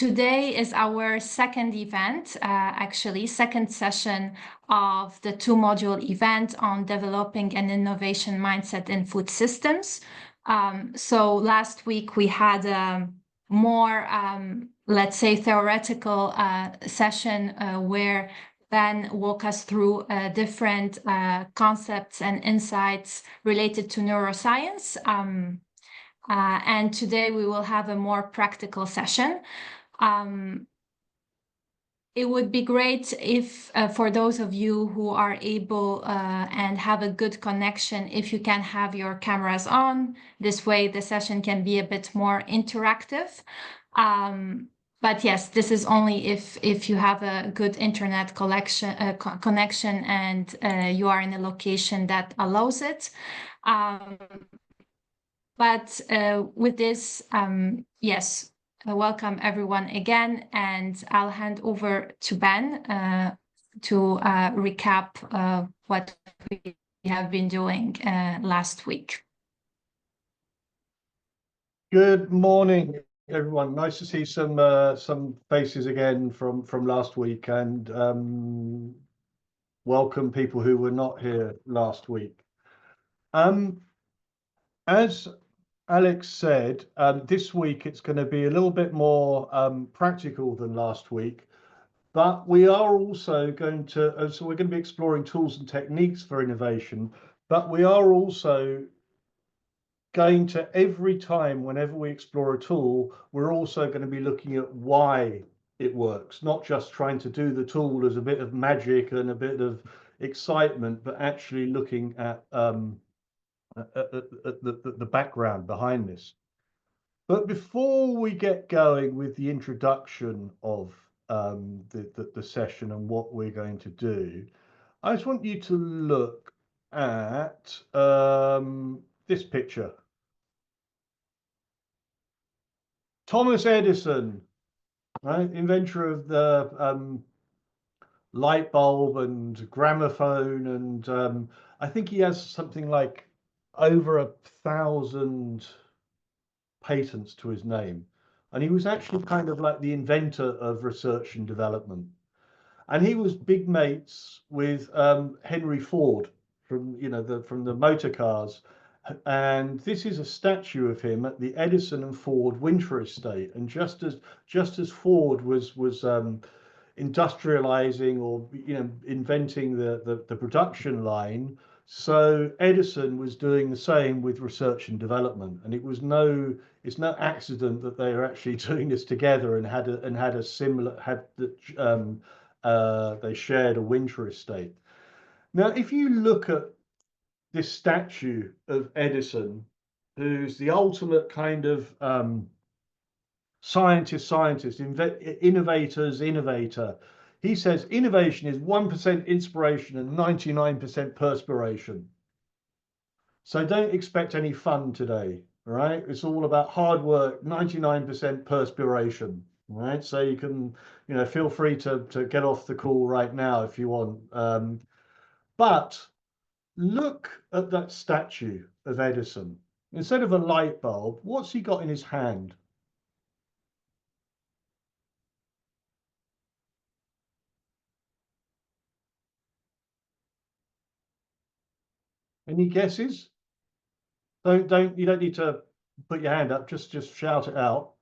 Today is our second event, actually, second session of the two-module event on developing an innovation mindset in food systems. So last week we had a more, let's say, theoretical session where Ben walked us through different concepts and insights related to neuroscience. And today we will have a more practical session. It would be great if, for those of you who are able and have a good connection, if you can have your cameras on. This way the session can be a bit more interactive. But yes, this is only if you have a good internet connection and you are in a location that allows it. But with this, yes. Welcome everyone again, and I'll hand over to Ben to recap what we have been doing last week. Good morning, everyone. Nice to see some faces again from last week, and welcome people who were not here last week. As Alex said, this week it's going to be a little bit more practical than last week, but we are also going to, so we're going to be exploring tools and techniques for innovation, but we are also going to, every time, whenever we explore a tool, we're also going to be looking at why it works, not just trying to do the tool as a bit of magic and a bit of excitement, but actually looking at the background behind this. But before we get going with the introduction of the session and what we're going to do, I just want you to look at this picture. Thomas Edison, right, inventor of the light bulb and gramophone, and I think he has something like over 1,000 patents to his name, and he was actually kind of like the inventor of research and development. And he was big mates with Henry Ford from the motor cars, and this is a statue of him at the Edison and Ford Winter Estate. And just as Ford was industrializing, or inventing the production line, so Edison was doing the same with research and development. And it's no accident that they are actually doing this together and they shared a winter estate. Now, if you look at this statue of Edison, who's the ultimate kind of scientist, innovator. He says innovation is 1% inspiration and 99% perspiration. So don't expect any fun today, all right? It's all about hard work, 99% perspiration, all right? So you can, feel free to get off the call right now if you want. But look at that statue of Edison. Instead of a light bulb, what's he got in his hand? Any guesses? You don't need to put your hand up, just shout it out.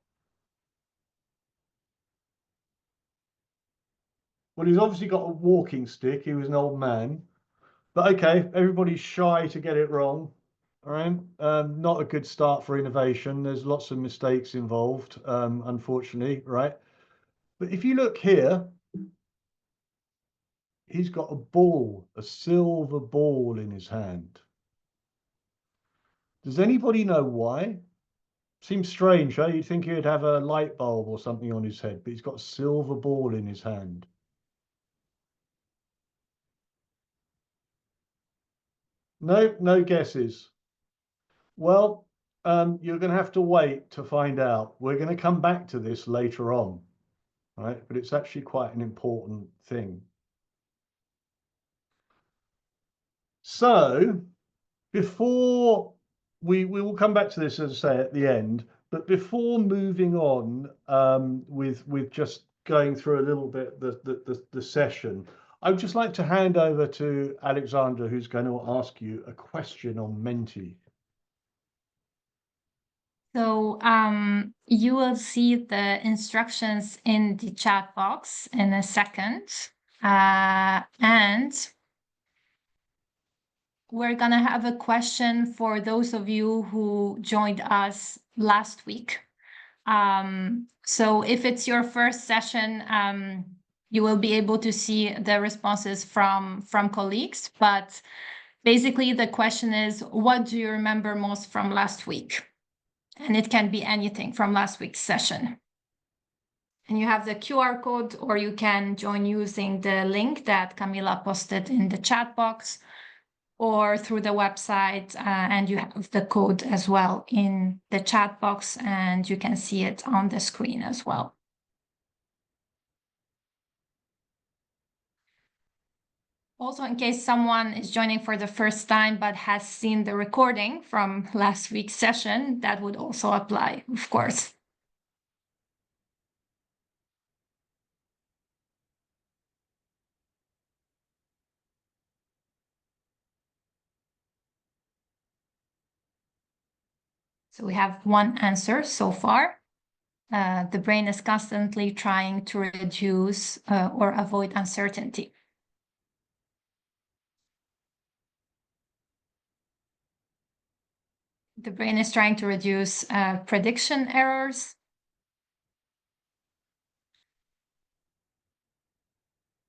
Well, he's obviously got a walking stick. He was an old man. But okay, everybody's shy to get it wrong. All right. Not a good start for innovation. There's lots of mistakes involved, unfortunately, right? But if you look here, he's got a ball, a silver ball in his hand. Does anybody know why? Seems strange, huh? You'd think he'd have a light bulb or something on his head, but he's got a silver ball in his hand. No guesses. Well, you're going to have to wait to find out. We're going to come back to this later on, right? But it's actually quite an important thing. So before we will come back to this, as I say, at the end, But before moving on with just going through a little bit the session, I would just like to hand over to Alexandra, who's going to ask you a question on Menti. So you will see the instructions in the chat box in a second. And we're going to have a question for those of you who joined us last week. So if it's your first session, you will be able to see the responses from colleagues. But basically, the question is, what do you remember most from last week? And it can be anything from last week's session. And you have the QR code, or you can join using the link that Camila posted in the chat box, or through the website, and you have the code as well in the chat box, and you can see it on the screen as well. Also, in case someone is joining for the first time but has seen the recording from last week's session, that would also apply, of course. So we have one answer so far. The brain is constantly trying to reduce or avoid uncertainty. The brain is trying to reduce prediction errors.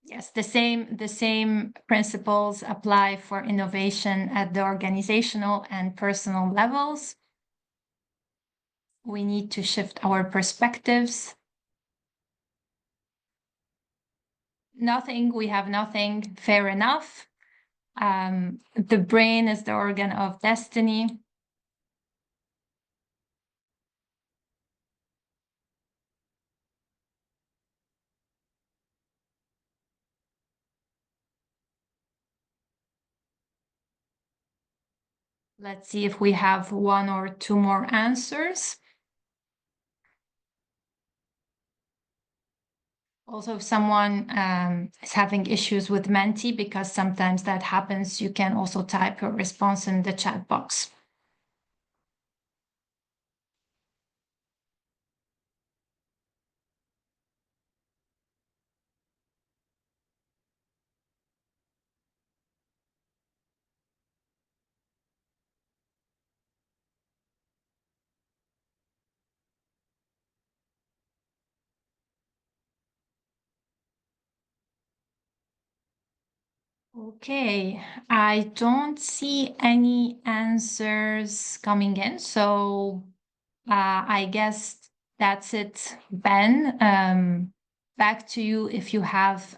Yes, the same principles apply for innovation at the organizational and personal levels. We need to shift our perspectives. Nothing, we have nothing, fair enough. The brain is the organ of destiny. Let's see if we have one or two more answers. Also, if someone is having issues with Menti, because sometimes that happens, you can also type your response in the chat box. Okay, I don't see any answers coming in, so I guess that's it, Ben. Back to you if you have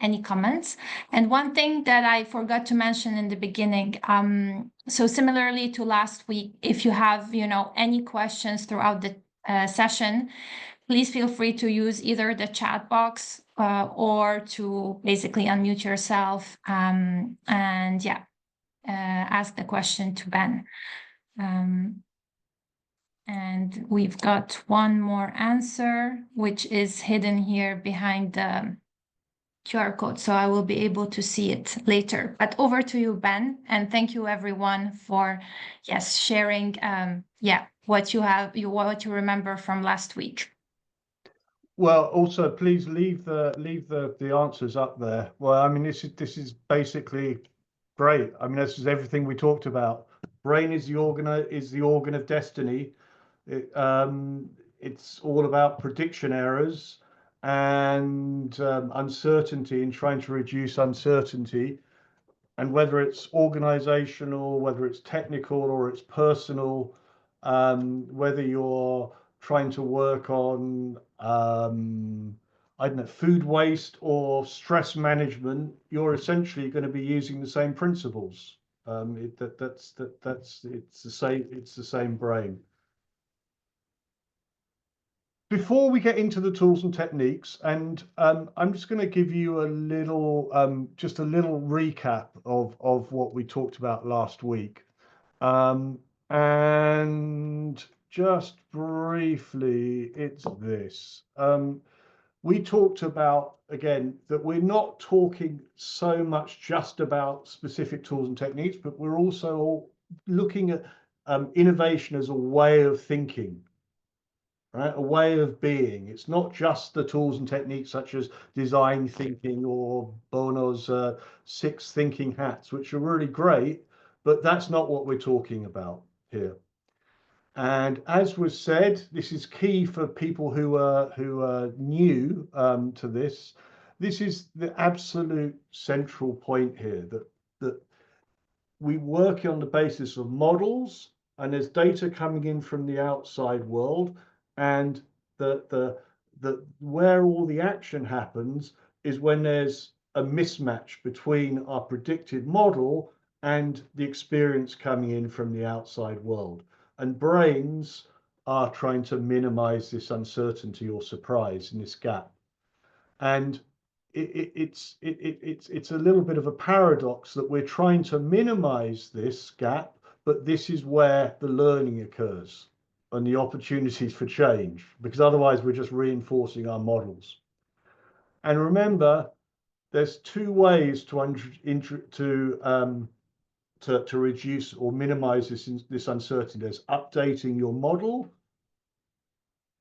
any comments. And one thing that I forgot to mention in the beginning, so similarly to last week, if you have, any questions throughout the session, please feel free to use either the chat box or to basically unmute yourself and ask the question to Ben. And we've got one more answer, which is hidden here behind the QR code, so I will be able to see it later. But over to you, Ben, and thank you everyone for sharing what you remember from last week. Well, also please leave the answers up there. Well, I mean, this is basically great. I mean, this is everything we talked about. Brain is the organ of destiny. It's all about prediction errors and uncertainty, and trying to reduce uncertainty. And whether it's organizational, whether it's technical, or it's personal, whether you're trying to work on I don't know, food waste or stress management, you're essentially going to be using the same principles. It's the same brain. Before we get into the tools and techniques, and I'm just going to give you a little recap of what we talked about last week, and just briefly, it's this. We talked about, again, that we're not talking so much just about specific tools and techniques, but we're also looking at innovation as a way of thinking, right? A way of being. It's not just the tools and techniques such as design thinking or Bono's 6 thinking hats, which are really great, but that's not what we're talking about here. And as was said, this is key for people who are new to this. This is the absolute central point here, that we work on the basis of models, and there's data coming in from the outside world, and the where all the action happens is when there's a mismatch between our predicted model and the experience coming in from the outside world. And brains are trying to minimize this uncertainty or surprise in this gap. And it's a little bit of a paradox that we're trying to minimize this gap, but this is where the learning occurs and the opportunities for change, because otherwise we're just reinforcing our models. And remember, there's 2 ways to reduce or minimize this uncertainty. There's updating your model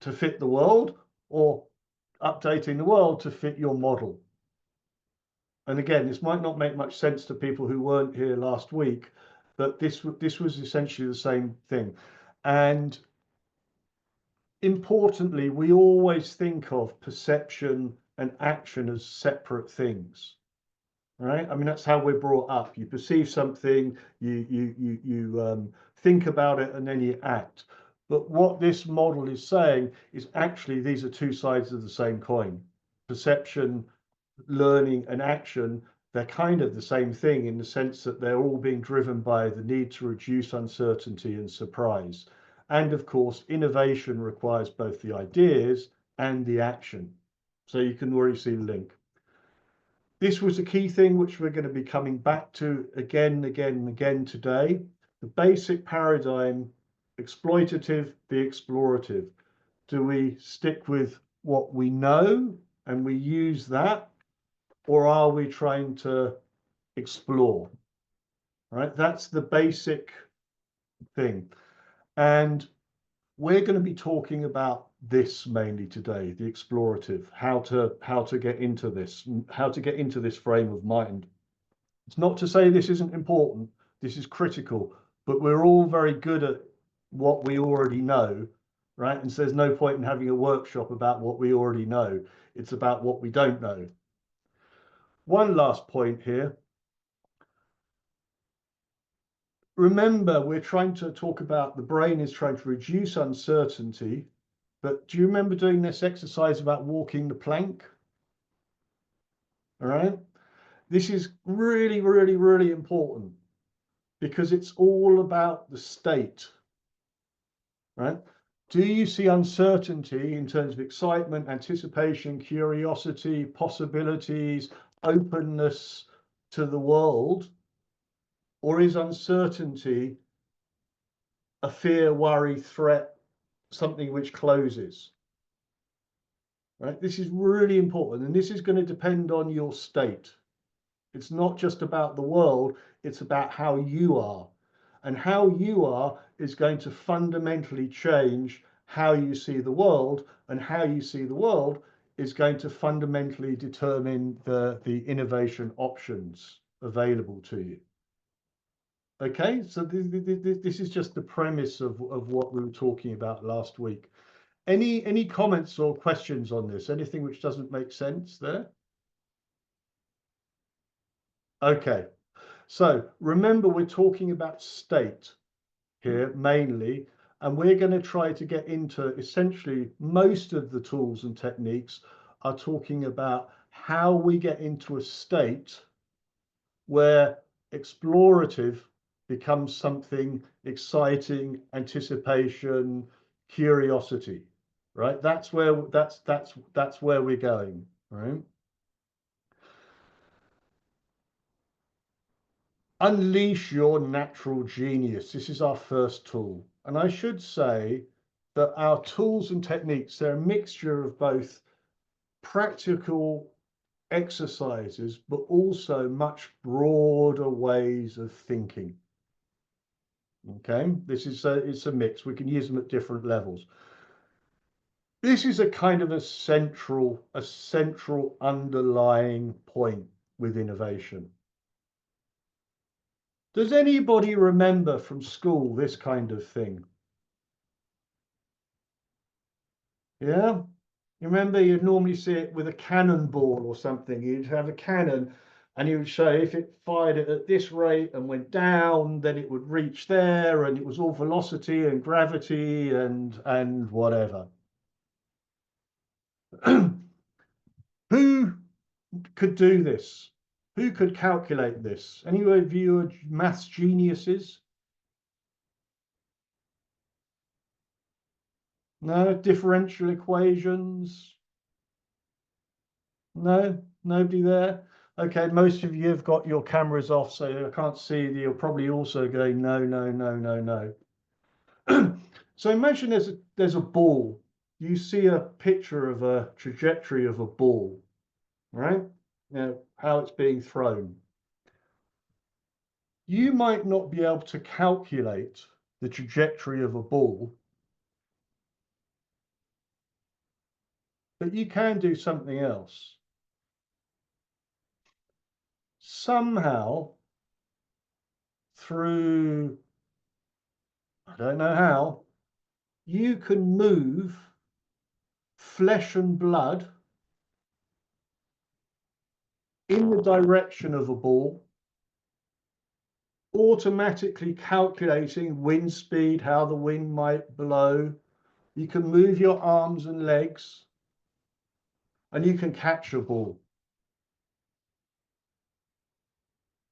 to fit the world, or updating the world to fit your model. And again, this might not make much sense to people who weren't here last week, but this was essentially the same thing. And importantly, we always think of perception and action as separate things, right? I mean, that's how we're brought up. You perceive something, you think about it, and then you act. But what this model is saying is actually these are 2 sides of the same coin. Perception, learning, and action, they're kind of the same thing in the sense that they're all being driven by the need to reduce uncertainty and surprise. And of course, innovation requires both the ideas and the action. So you can already see the link. This was a key thing which we're going to be coming back to again and again and again today. The basic paradigm, exploitative, the explorative. Do we stick with what we know and we use that, or are we trying to explore? Right? That's the basic thing. And we're going to be talking about this mainly today, the explorative, how to get into this, how to get into this frame of mind. It's not to say this isn't important, this is critical, but we're all very good at what we already know, right? And so there's no point in having a workshop about what we already know. It's about what we don't know. One last point here. Remember, we're trying to talk about the brain is trying to reduce uncertainty, but do you remember doing this exercise about walking the plank? All right. This is really, really, really important because it's all about the state, right? Do you see uncertainty in terms of excitement, anticipation, curiosity, possibilities, openness to the world? Or is uncertainty a fear, worry, threat, something which closes? Right? This is really important, and this is going to depend on your state. It's not just about the world, it's about how you are. And how you are is going to fundamentally change how you see the world, and how you see the world is going to fundamentally determine the innovation options available to you. Okay, so this is just the premise of what we were talking about last week. Any comments or questions on this? Anything which doesn't make sense there? Okay, so remember we're talking about state here mainly, and we're going to try to get into essentially most of the tools and techniques are talking about how we get into a state where explorative becomes something exciting, anticipation, curiosity, right? That's where we're going, right? Unleash your natural genius. This is our first tool. And I should say that our tools and techniques, they're a mixture of both practical exercises, but also much broader ways of thinking. Okay, this is it's a mix. We can use them at different levels. This is a kind of a central underlying point with innovation. Does anybody remember from school this kind of thing? Yeah? You remember you'd normally see it with a cannonball or something. You'd have a cannon and you would say if it fired it at this rate and went down, then it would reach there, and it was all velocity and gravity and whatever. Who could do this? Who could calculate this? Any of you are maths geniuses? No? Differential equations? No? Nobody there? Okay, most of you have got your cameras off, so I can't see you. You're probably also going, no, no, no, no, no. So imagine there's a ball. You see a picture of a trajectory of a ball, right? Now, how it's being thrown. You might not be able to calculate the trajectory of a ball, but you can do something else. Somehow, through, I don't know how, you can move flesh and blood in the direction of a ball, automatically calculating wind speed, how the wind might blow. You can move your arms and legs, and you can catch a ball.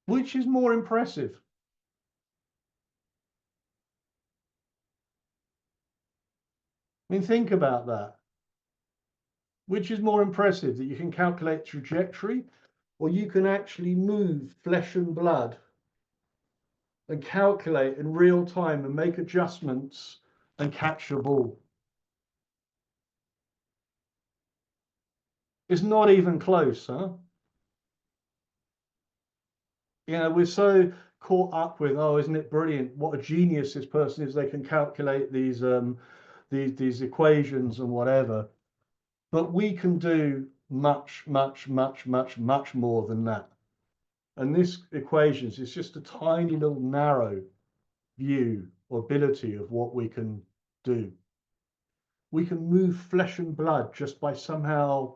Which is more impressive? I mean, think about that. Which is more impressive, that you can calculate trajectory, or you can actually move flesh and blood and calculate in real time and make adjustments and catch a ball? It's not even close, huh? You know, we're so caught up with, oh, isn't it brilliant? What a genius this person is. They can calculate these equations and whatever. But we can do much, much, much, much, much more than that. And this equations is just a tiny little narrow view or ability of what we can do. We can move flesh and blood just by somehow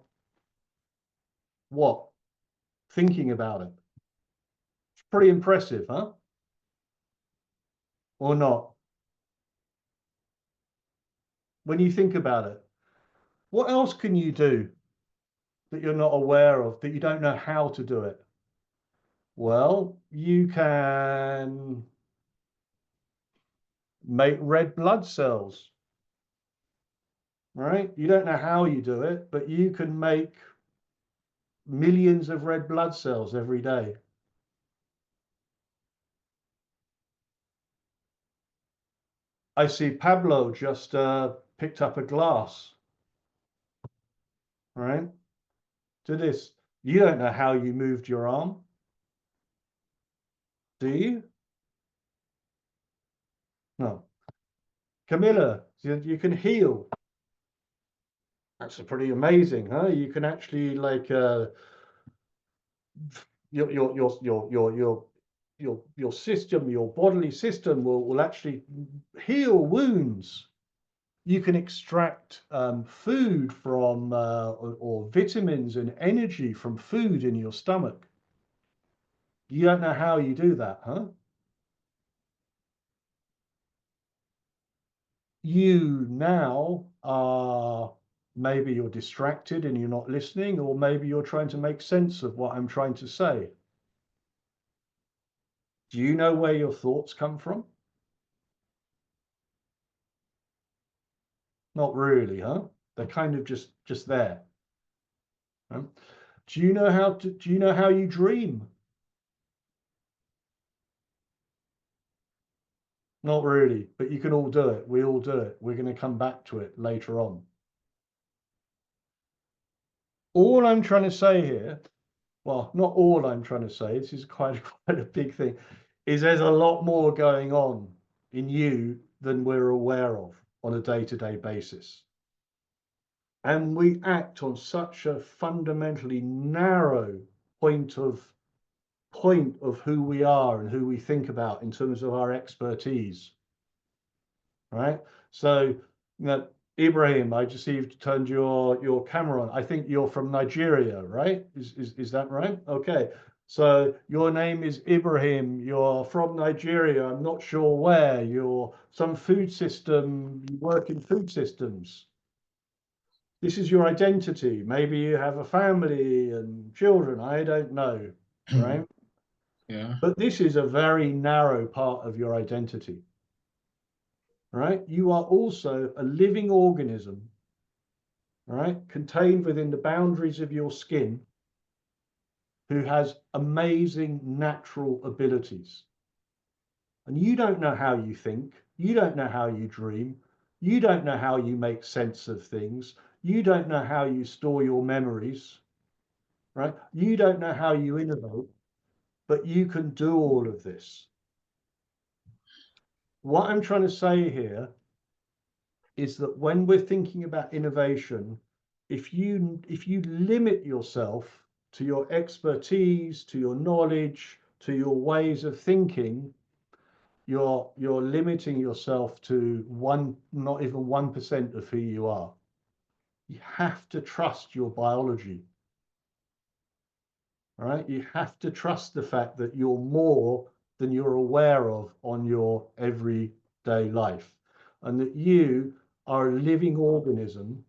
what? Thinking about it. It's pretty impressive, huh? Or not? When you think about it, what else can you do that you're not aware of, that you don't know how to do it? Well, you can make red blood cells, right? You don't know how you do it, but you can make millions of red blood cells every day. I see Pablo just picked up a glass, right? Do this. You don't know how you moved your arm, do you? No. Camilla, you can heal. That's pretty amazing, huh? You can actually like your system, your bodily system will actually heal wounds. You can extract food from or vitamins and energy from food in your stomach. You don't know how you do that, huh? You now are, maybe you're distracted and you're not listening, or maybe you're trying to make sense of what I'm trying to say. Do you know where your thoughts come from? Not really, huh? They're kind of just there. Huh? Do you know how you dream? Not really, but you can all do it. We all do it. We're going to come back to it later on. All I'm trying to say here, well, not all I'm trying to say, this is quite a big thing, is there's a lot more going on in you than we're aware of on a day-to-day basis. And we act on such a fundamentally narrow point of who we are and who we think about in terms of our expertise, right? So, you know, Ibrahim, I just see you've turned your camera on. I think you're from Nigeria, right? Is that right? Okay. So your name is Ibrahim. You're from Nigeria. I'm not sure where. You're some food system. You work in food systems. This is your identity. Maybe you have a family and children. I don't know, right? Yeah. But this is a very narrow part of your identity, right? You are also a living organism, right? Contained within the boundaries of your skin, who has amazing natural abilities. And you don't know how you think. You don't know how you dream. You don't know how you make sense of things. You don't know how you store your memories, right? You don't know how you innovate, but you can do all of this. What I'm trying to say here is that when we're thinking about innovation, if you limit yourself to your expertise, to your knowledge, to your ways of thinking, you're limiting yourself to not even 1% of who you are. You have to trust your biology, right? You have to trust the fact that you're more than you're aware of on your everyday life, and that you are a living organism,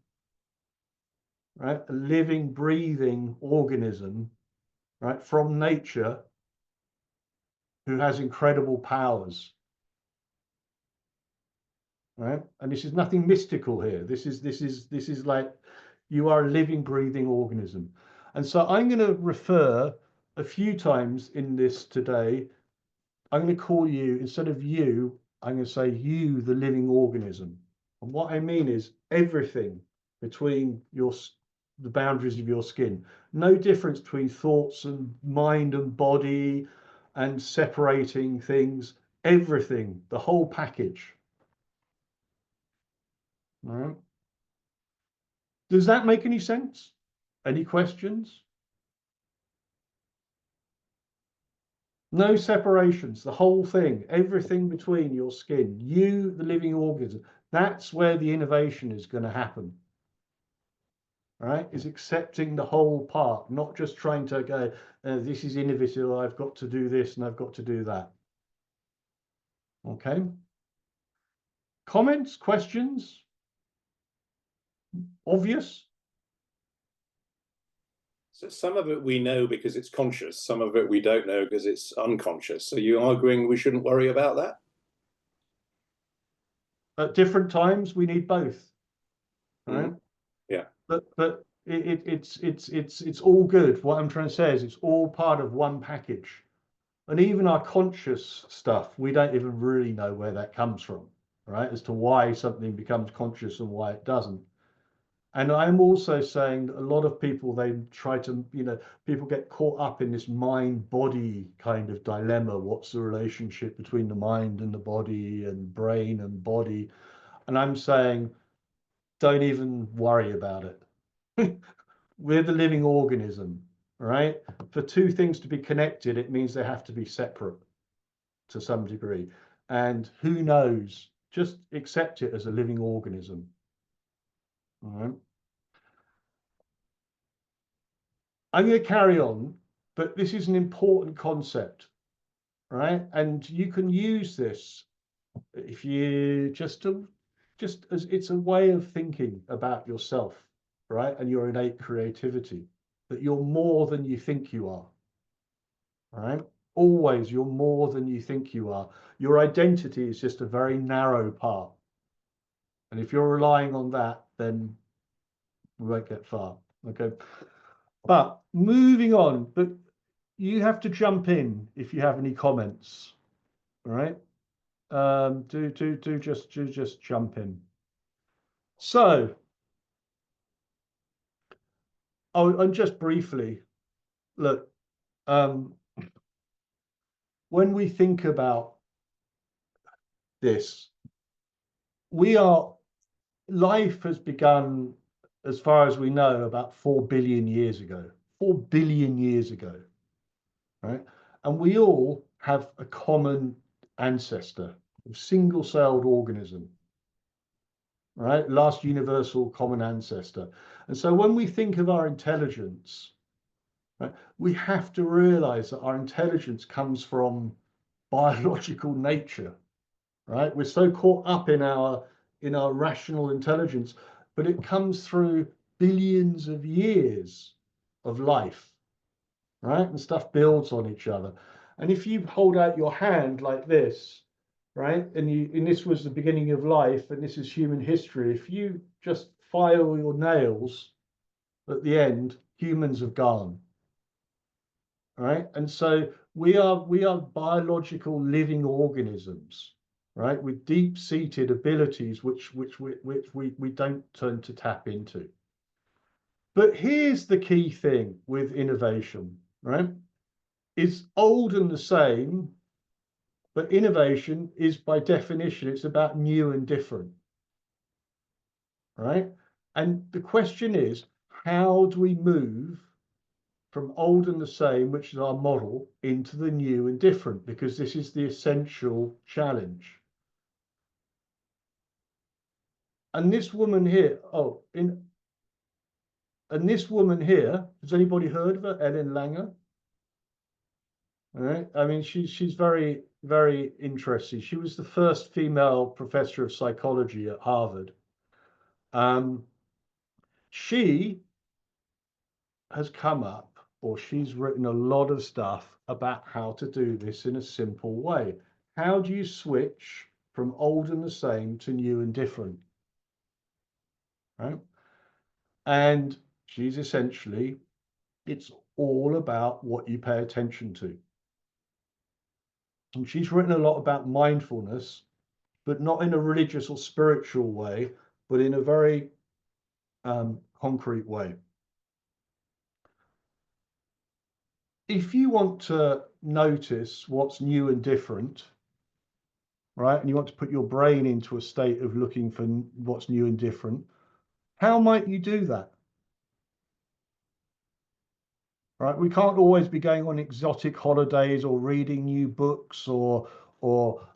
right? A living, breathing organism, right? From nature, who has incredible powers, right? And this is nothing mystical here. This is like you are a living, breathing organism. And so I'm going to refer a few times in this today. I'm going to call you, instead of you, I'm going to say you, the living organism. And what I mean is everything between the boundaries of your skin. No difference between thoughts and mind and body and separating things. Everything, the whole package. All right. Does that make any sense? Any questions? No separations, the whole thing, everything between your skin, you, the living organism. That's where the innovation is going to happen, right? Is accepting the whole part, not just trying to go, this is innovative, I've got to do this and I've got to do that. Okay. Comments, questions? Obvious? So some of it we know because it's conscious, some of it we don't know because it's unconscious. So you're arguing we shouldn't worry about that? At different times, we need both, right? Yeah. But it's all good. What I'm trying to say is it's all part of one package. And even our conscious stuff, we don't even really know where that comes from, right? As to why something becomes conscious and why it doesn't. And I'm also saying that a lot of people, they try to, people get caught up in this mind-body kind of dilemma. What's the relationship between the mind and the body and brain and body? And I'm saying, don't even worry about it. We're the living organism, right? For two things to be connected, it means they have to be separate to some degree. And who knows? Just accept it as a living organism. All right. I'm going to carry on, but this is an important concept, right? And you can use this if you just as it's a way of thinking about yourself, right? And your innate creativity, that you're more than you think you are, right? Always, you're more than you think you are. Your identity is just a very narrow part. And if you're relying on that, then we won't get far. Okay. But moving on, but you have to jump in if you have any comments. All right. do just jump in. So, and just briefly, look, when we think about this, life has begun, as far as we know, about 4 billion years ago. 4 billion years ago, right? And we all have a common ancestor, a single-celled organism, right? Last universal common ancestor. And so when we think of our intelligence, right, we have to realize that our intelligence comes from biological nature, right? We're so caught up in our rational intelligence, but it comes through billions of years of life, right? And stuff builds on each other. And if you hold out your hand like this, right, and this was the beginning of life, and this is human history, if you just file your nails at the end, humans have gone, right? And so we are biological living organisms, right, with deep-seated abilities which we don't turn to tap into. But here's the key thing with innovation, right? It's old and the same, but innovation is by definition, it's about new and different, right? And the question is, how do we move from old and the same, which is our model, into the new and different? Because this is the essential challenge. And this woman here, and this woman here, has anybody heard of her? Ellen Langer? All right. I mean, she's very, very interesting. She was the first female professor of psychology at Harvard. She has come up, or she's written a lot of stuff about how to do this in a simple way. How do you switch from old and the same to new and different? Right? And she's essentially, it's all about what you pay attention to. And she's written a lot about mindfulness, but not in a religious or spiritual way, but in a very concrete way. If you want to notice what's new and different, right, and you want to put your brain into a state of looking for what's new and different, how might you do that? Right, we can't always be going on exotic holidays or reading new books or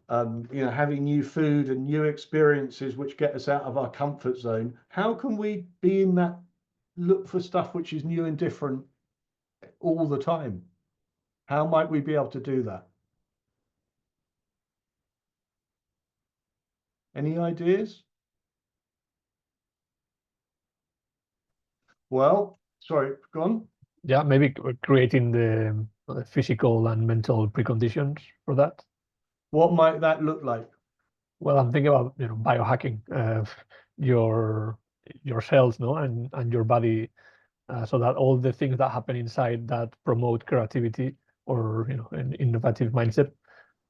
having new food and new experiences which get us out of our comfort zone. How can we be in that look for stuff which is new and different all the time? How might we be able to do that? Any ideas? Well, sorry, go on. Yeah, maybe creating the physical and mental preconditions for that. What might that look like? Well, I'm thinking about biohacking your cells, no, and your body, so that all the things that happen inside that promote creativity or an innovative mindset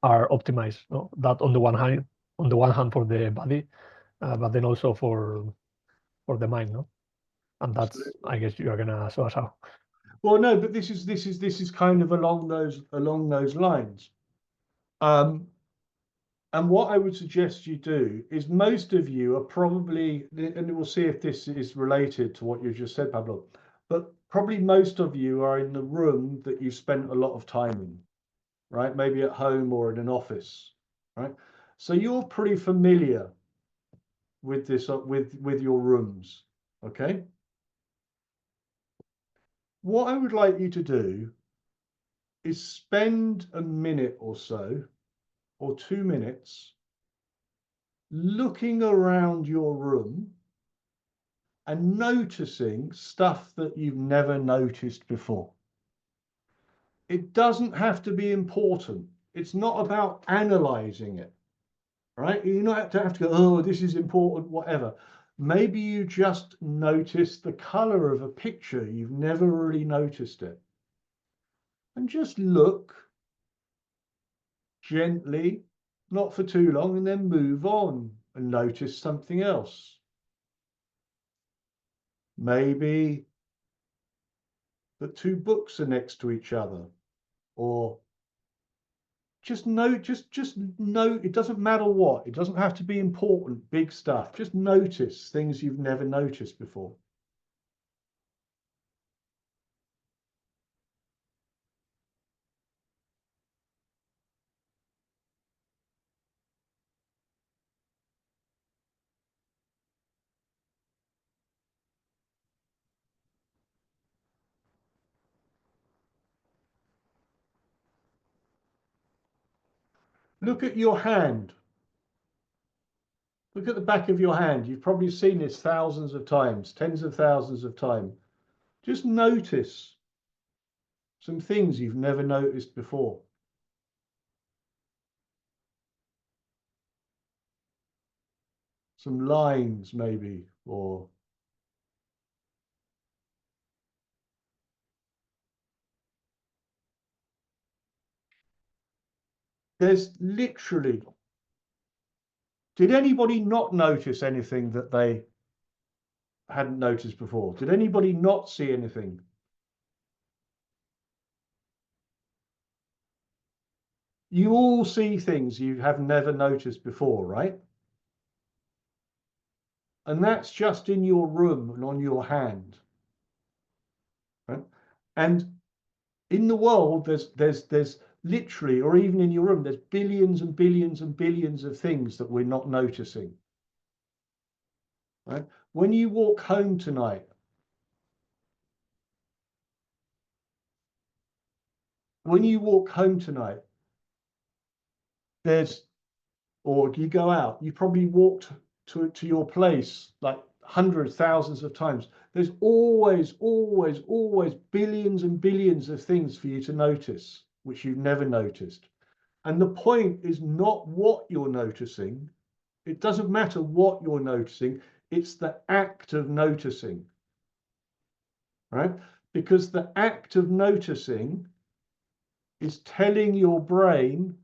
are optimized. No? That on the one hand for the body, but then also for the mind, no. And that's, I guess, you are gonna show us how. Well, no, but this is kind of along those lines. And what I would suggest you do is, most of you are probably, and we'll see if this is related to what you just said, Pablo, but probably most of you are in the room that you've spent a lot of time in, right? Maybe at home or in an office, right? So you're pretty familiar with this, with your rooms, okay? What I would like you to do is spend a minute or so, or 2 minutes, looking around your room and noticing stuff that you've never noticed before. It doesn't have to be important. It's not about analyzing it, right? You don't have to go, oh, this is important, whatever. Maybe you just notice the color of a picture. You've never really noticed it. And just look gently, not for too long, and then move on and notice something else. Maybe that two books are next to each other, or just note, it doesn't matter what, it doesn't have to be important, big stuff. Just notice things you've never noticed before. Look at your hand. Look at the back of your hand. You've probably seen this thousands of times, tens of thousands of times. Just notice some things you've never noticed before. Some lines maybe, or there's literally, did anybody not notice anything that they hadn't noticed before? Did anybody not see anything? You all see things you have never noticed before, right? And that's just in your room and on your hand. Right? And in the world, there's literally, or even in your room, there's billions and billions and billions of things that we're not noticing. Right? When you walk home tonight, there's, or you go out, you probably walked to your place like hundreds, thousands of times. There's always billions and billions of things for you to notice, which you've never noticed. And the point is not what you're noticing. It doesn't matter what you're noticing. It's the act of noticing, right? Because the act of noticing is telling your brain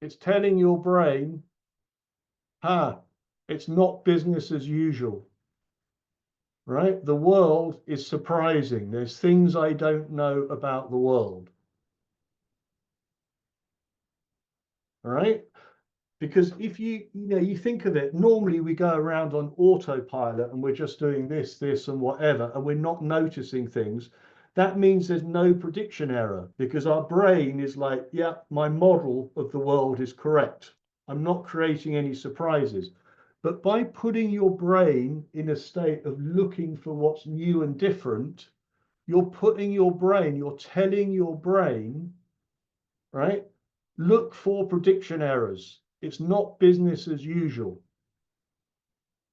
it's not business as usual, right? The world is surprising. There's things I don't know about the world, all right? Because if you think of it, normally we go around on autopilot and we're just doing this and whatever, and we're not noticing things. That means there's no prediction error, because our brain is like, yeah, my model of the world is correct. I'm not creating any surprises. But by putting your brain in a state of looking for what's new and different, you're telling your brain, right? Look for prediction errors. It's not business as usual,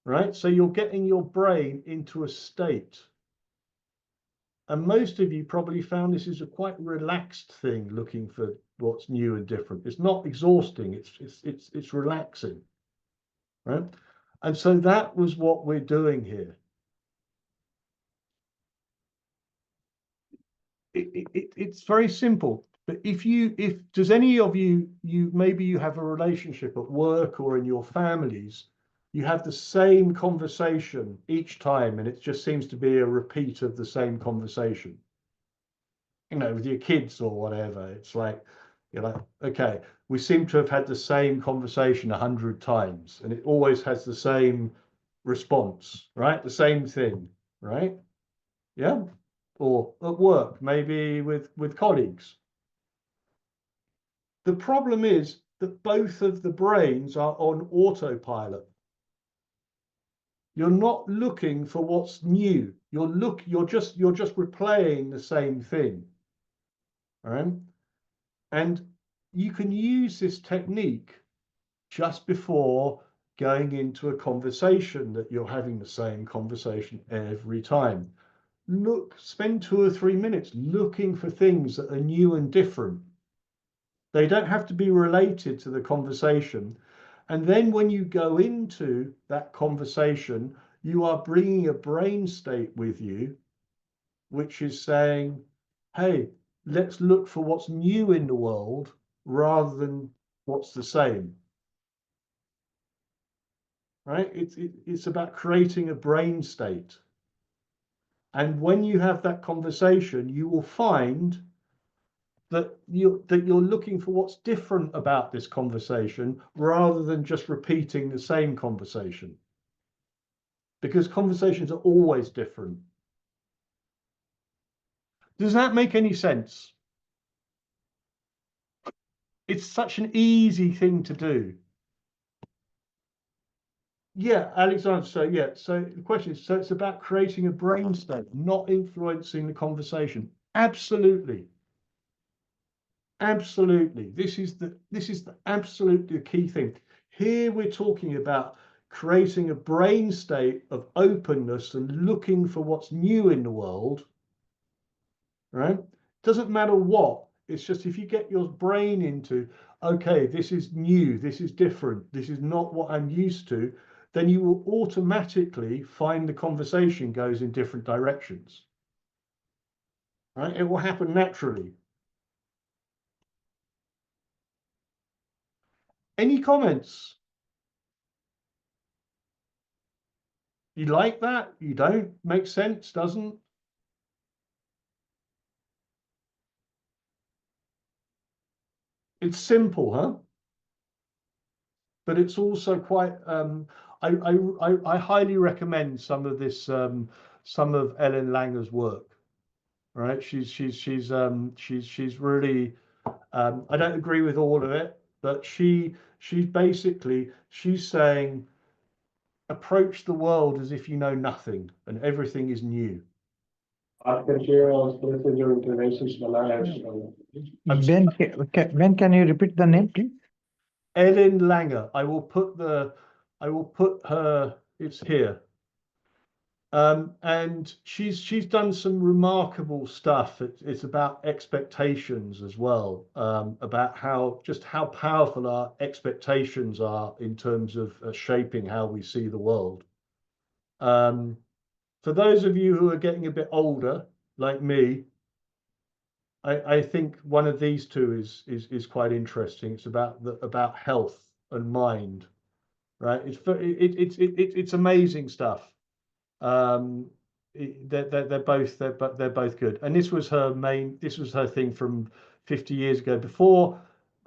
right? So you're getting your brain into a state. And most of you probably found this is a quite relaxed thing, looking for what's new and different. It's not exhausting, it's relaxing, right? And so that was what we're doing here. It's very simple. But if does any of you maybe you have a relationship at work or in your families, you have the same conversation each time, and it just seems to be a repeat of the same conversation. With your kids or whatever. It's like, you're like, okay, we seem to have had the same conversation 100 times, and it always has the same response, right? The same thing, right? Yeah. Or at work, maybe with colleagues. The problem is that both of the brains are on autopilot. You're not looking for what's new. You're just replaying the same thing. All right? And you can use this technique just before going into a conversation that you're having the same conversation every time. Spend 2 or 3 minutes looking for things that are new and different. They don't have to be related to the conversation. And then when you go into that conversation, you are bringing a brain state with you, which is saying, hey, let's look for what's new in the world rather than what's the same. Right? It's about creating a brain state. And when you have that conversation, you will find that you're looking for what's different about this conversation rather than just repeating the same conversation. Because conversations are always different. Does that make any sense? It's such an easy thing to do. Yeah, Alexander, so the question is, so it's about creating a brain state, not influencing the conversation. Absolutely. Absolutely. This is the absolutely key thing. Here we're talking about creating a brain state of openness and looking for what's new in the world, right? Doesn't matter what, it's just if you get your brain into, okay, this is new, this is different, this is not what I'm used to, then you will automatically find the conversation goes in different directions, right? It will happen naturally. Any comments? You like that? You don't? Make sense? Doesn't? It's simple, huh? But it's also quite. I highly recommend some of this. Some of Ellen Langer's work. Right? She's really. I don't agree with all of it, but she's saying, approach the world as if you know nothing and everything is new. Ben, can you repeat the name, please? Ellen Langer. I will put her. It's here. And she's done some remarkable stuff. It's about expectations as well. About how powerful our expectations are in terms of shaping how we see the world. For those of you who are getting a bit older, like me, I think one of these two is quite interesting. It's about health and mind, right? It's amazing stuff. They're both good. And this was her thing from 50 years ago, before,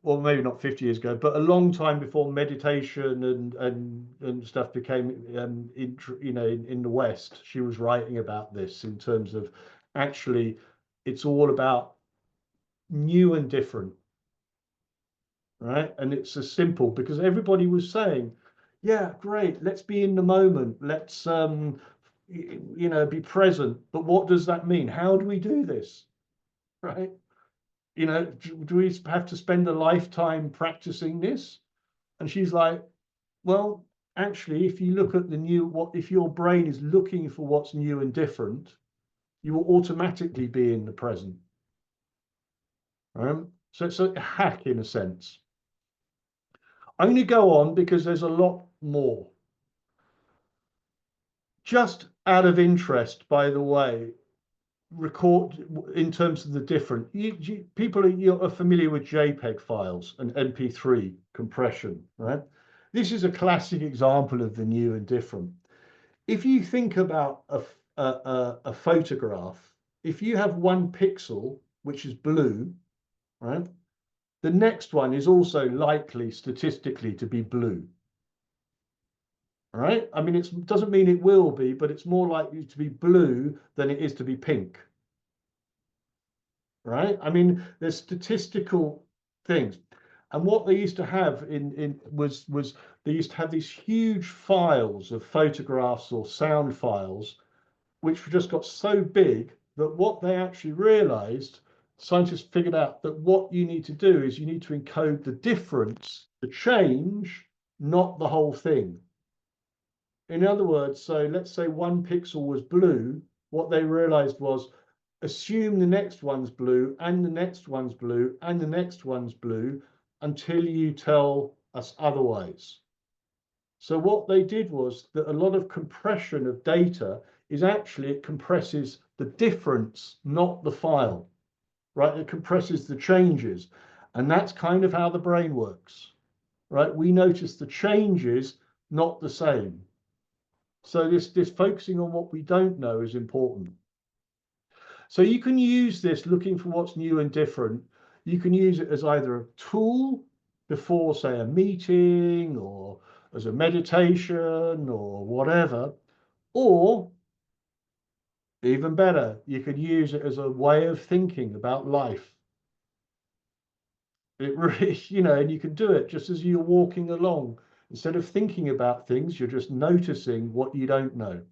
or maybe not 50 years ago, but a long time before meditation and stuff became in the West. She was writing about this in terms of actually it's all about new and different, right? And it's as simple because everybody was saying, yeah, great, let's be in the moment, let's be present. But what does that mean? How do we do this, right? Do we have to spend a lifetime practicing this? And she's like, well, actually, if you look at if your brain is looking for what's new and different, you will automatically be in the present. So it's a hack in a sense. I'm going to go on because there's a lot more. Just out of interest, by the way, record in terms of the different, people are familiar with JPEG files and MP3 compression, right? This is a classic example of the new and different. If you think about a photograph, if you have one pixel, which is blue, right? The next one is also likely statistically to be blue. Right? I mean, it doesn't mean it will be, but it's more likely to be blue than it is to be pink. Right? I mean, there's statistical things. And what they used to have was they used to have these huge files of photographs or sound files, which just got so big that what they actually realized, scientists figured out that what you need to do is you need to encode the difference, the change, not the whole thing. In other words, so let's say one pixel was blue, what they realized was assume the next one's blue and the next one's blue and the next one's blue until you tell us otherwise. So what they did was that a lot of compression of data is actually, it compresses the difference, not the file. right? It compresses the changes. And that's kind of how the brain works, right? We notice the changes, not the same. So this focusing on what we don't know is important. So you can use this looking for what's new and different. You can use it as either a tool before, say, a meeting, or as a meditation or whatever, or even better, you could use it as a way of thinking about life. It really, and you can do it just as you're walking along. Instead of thinking about things, you're just noticing what you don't know.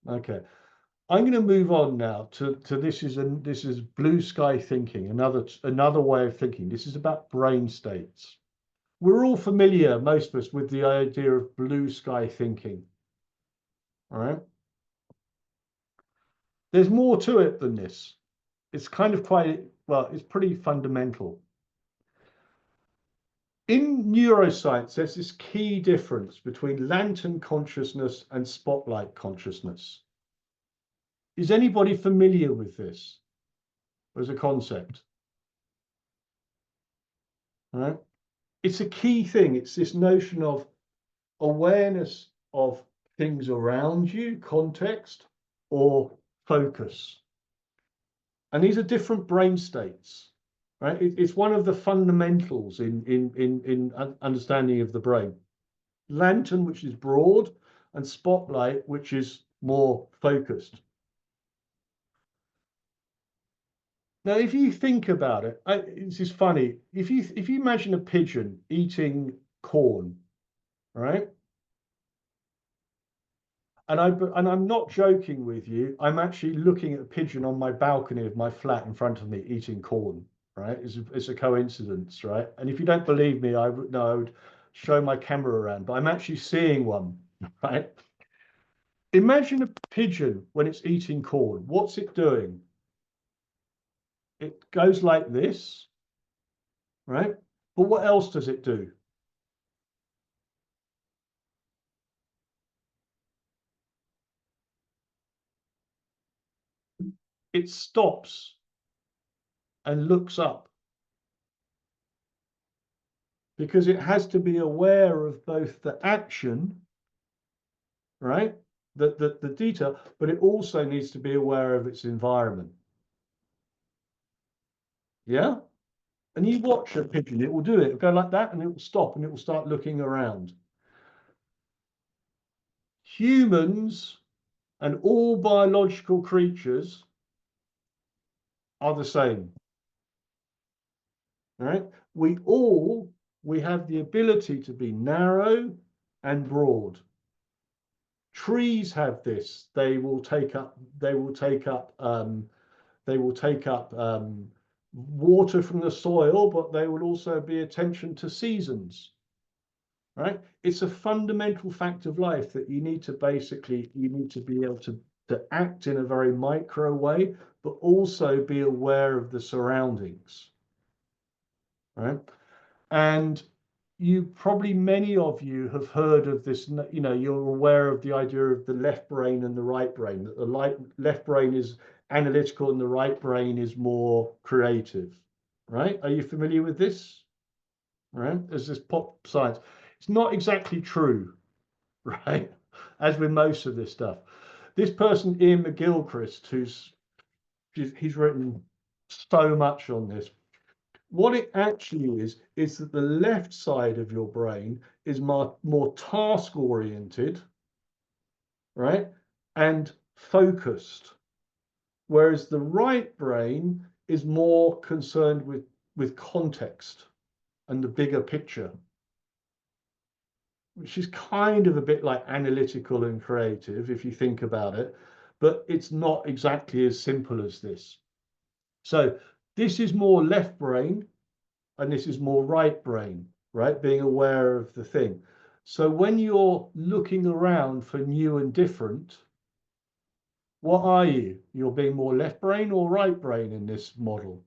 Okay. I'm going to move on now to this is blue sky thinking, another way of thinking. This is about brain states. We're all familiar, most of us, with the idea of blue sky thinking. All right. There's more to it than this. It's kind of it's pretty fundamental. In neuroscience, there's this key difference between lantern consciousness and spotlight consciousness. Is anybody familiar with this as a concept? All right. It's a key thing. It's this notion of awareness of things around you, context, or focus. And these are different brain states, right? It's one of the fundamentals in understanding of the brain. Lantern, which is broad, and spotlight, which is more focused. Now, if you think about it, this is funny. If you imagine a pigeon eating corn, right? And I'm not joking with you. I'm actually looking at a pigeon on my balcony of my flat in front of me eating corn, right? It's a coincidence, right? And if you don't believe me, I would show my camera around, but I'm actually seeing one, right? Imagine a pigeon when it's eating corn. What's it doing? It goes like this, right? But what else does it do? It stops and looks up, because it has to be aware of both the action, right? The detail, but it also needs to be aware of its environment. Yeah? And you watch a pigeon, it will do it. It'll go like that, and it will stop, and it will start looking around. Humans and all biological creatures are the same. Right? We have the ability to be narrow and broad. Trees have this. They will take up water from the soil, but they will also be attention to seasons. Right? It's a fundamental fact of life that you need to be able to act in a very micro way, but also be aware of the surroundings. Right? And many of you have heard of this, you're aware of the idea of the left brain and the right brain, that the left brain is analytical and the right brain is more creative, right? Are you familiar with this? Right? There's this pop science. It's not exactly true, right? As with most of this stuff. This person, Ian McGilchrist, he's written so much on this. What it actually is that the left side of your brain is more task oriented, right? And focused. Whereas the right brain is more concerned with context and the bigger picture, which is kind of a bit like analytical and creative if you think about it, but it's not exactly as simple as this. So this is more left brain, and this is more right brain, right? Being aware of the thing. So when you're looking around for new and different, what are you? You're being more left brain or right brain in this model?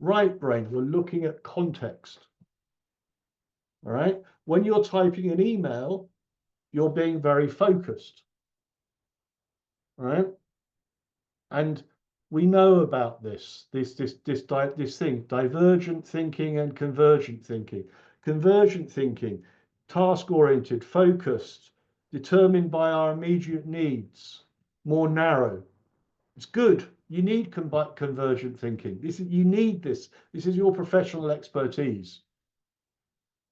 Right brain, we're looking at context. All right. When you're typing an email, you're being very focused. right? And we know about this thing, divergent thinking and convergent thinking. Convergent thinking, task-oriented, focused, determined by our immediate needs, more narrow. It's good. You need convergent thinking. You need this. This is your professional expertise.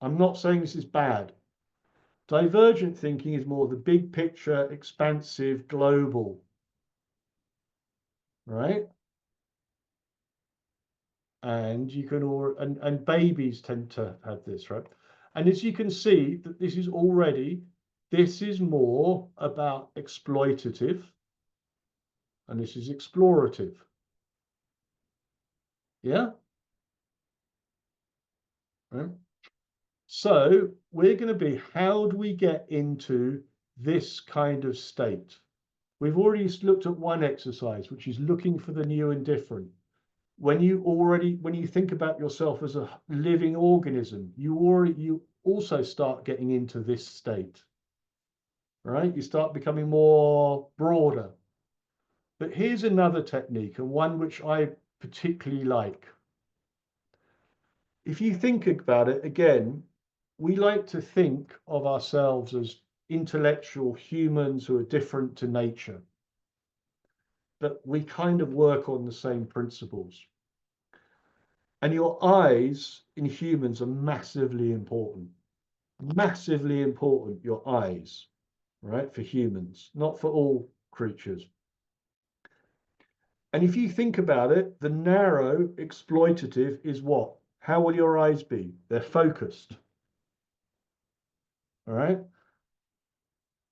I'm not saying this is bad. Divergent thinking is more the big picture, expansive, global, right? And you can and babies tend to have this, right? And as you can see, that this is more about exploitative, and this is explorative. Yeah. Right. So we're going to be, how do we get into this kind of state? We've already looked at one exercise, which is looking for the new and different. When you think about yourself as a living organism, you also start getting into this state, right? You start becoming more broader. But here's another technique, and one which I particularly like. If you think about it again, we like to think of ourselves as intellectual humans who are different to nature. But we kind of work on the same principles. And your eyes in humans are massively important. Massively important, your eyes, right, for humans, not for all creatures. And if you think about it, the narrow exploitative is what? How will your eyes be? They're focused. All right.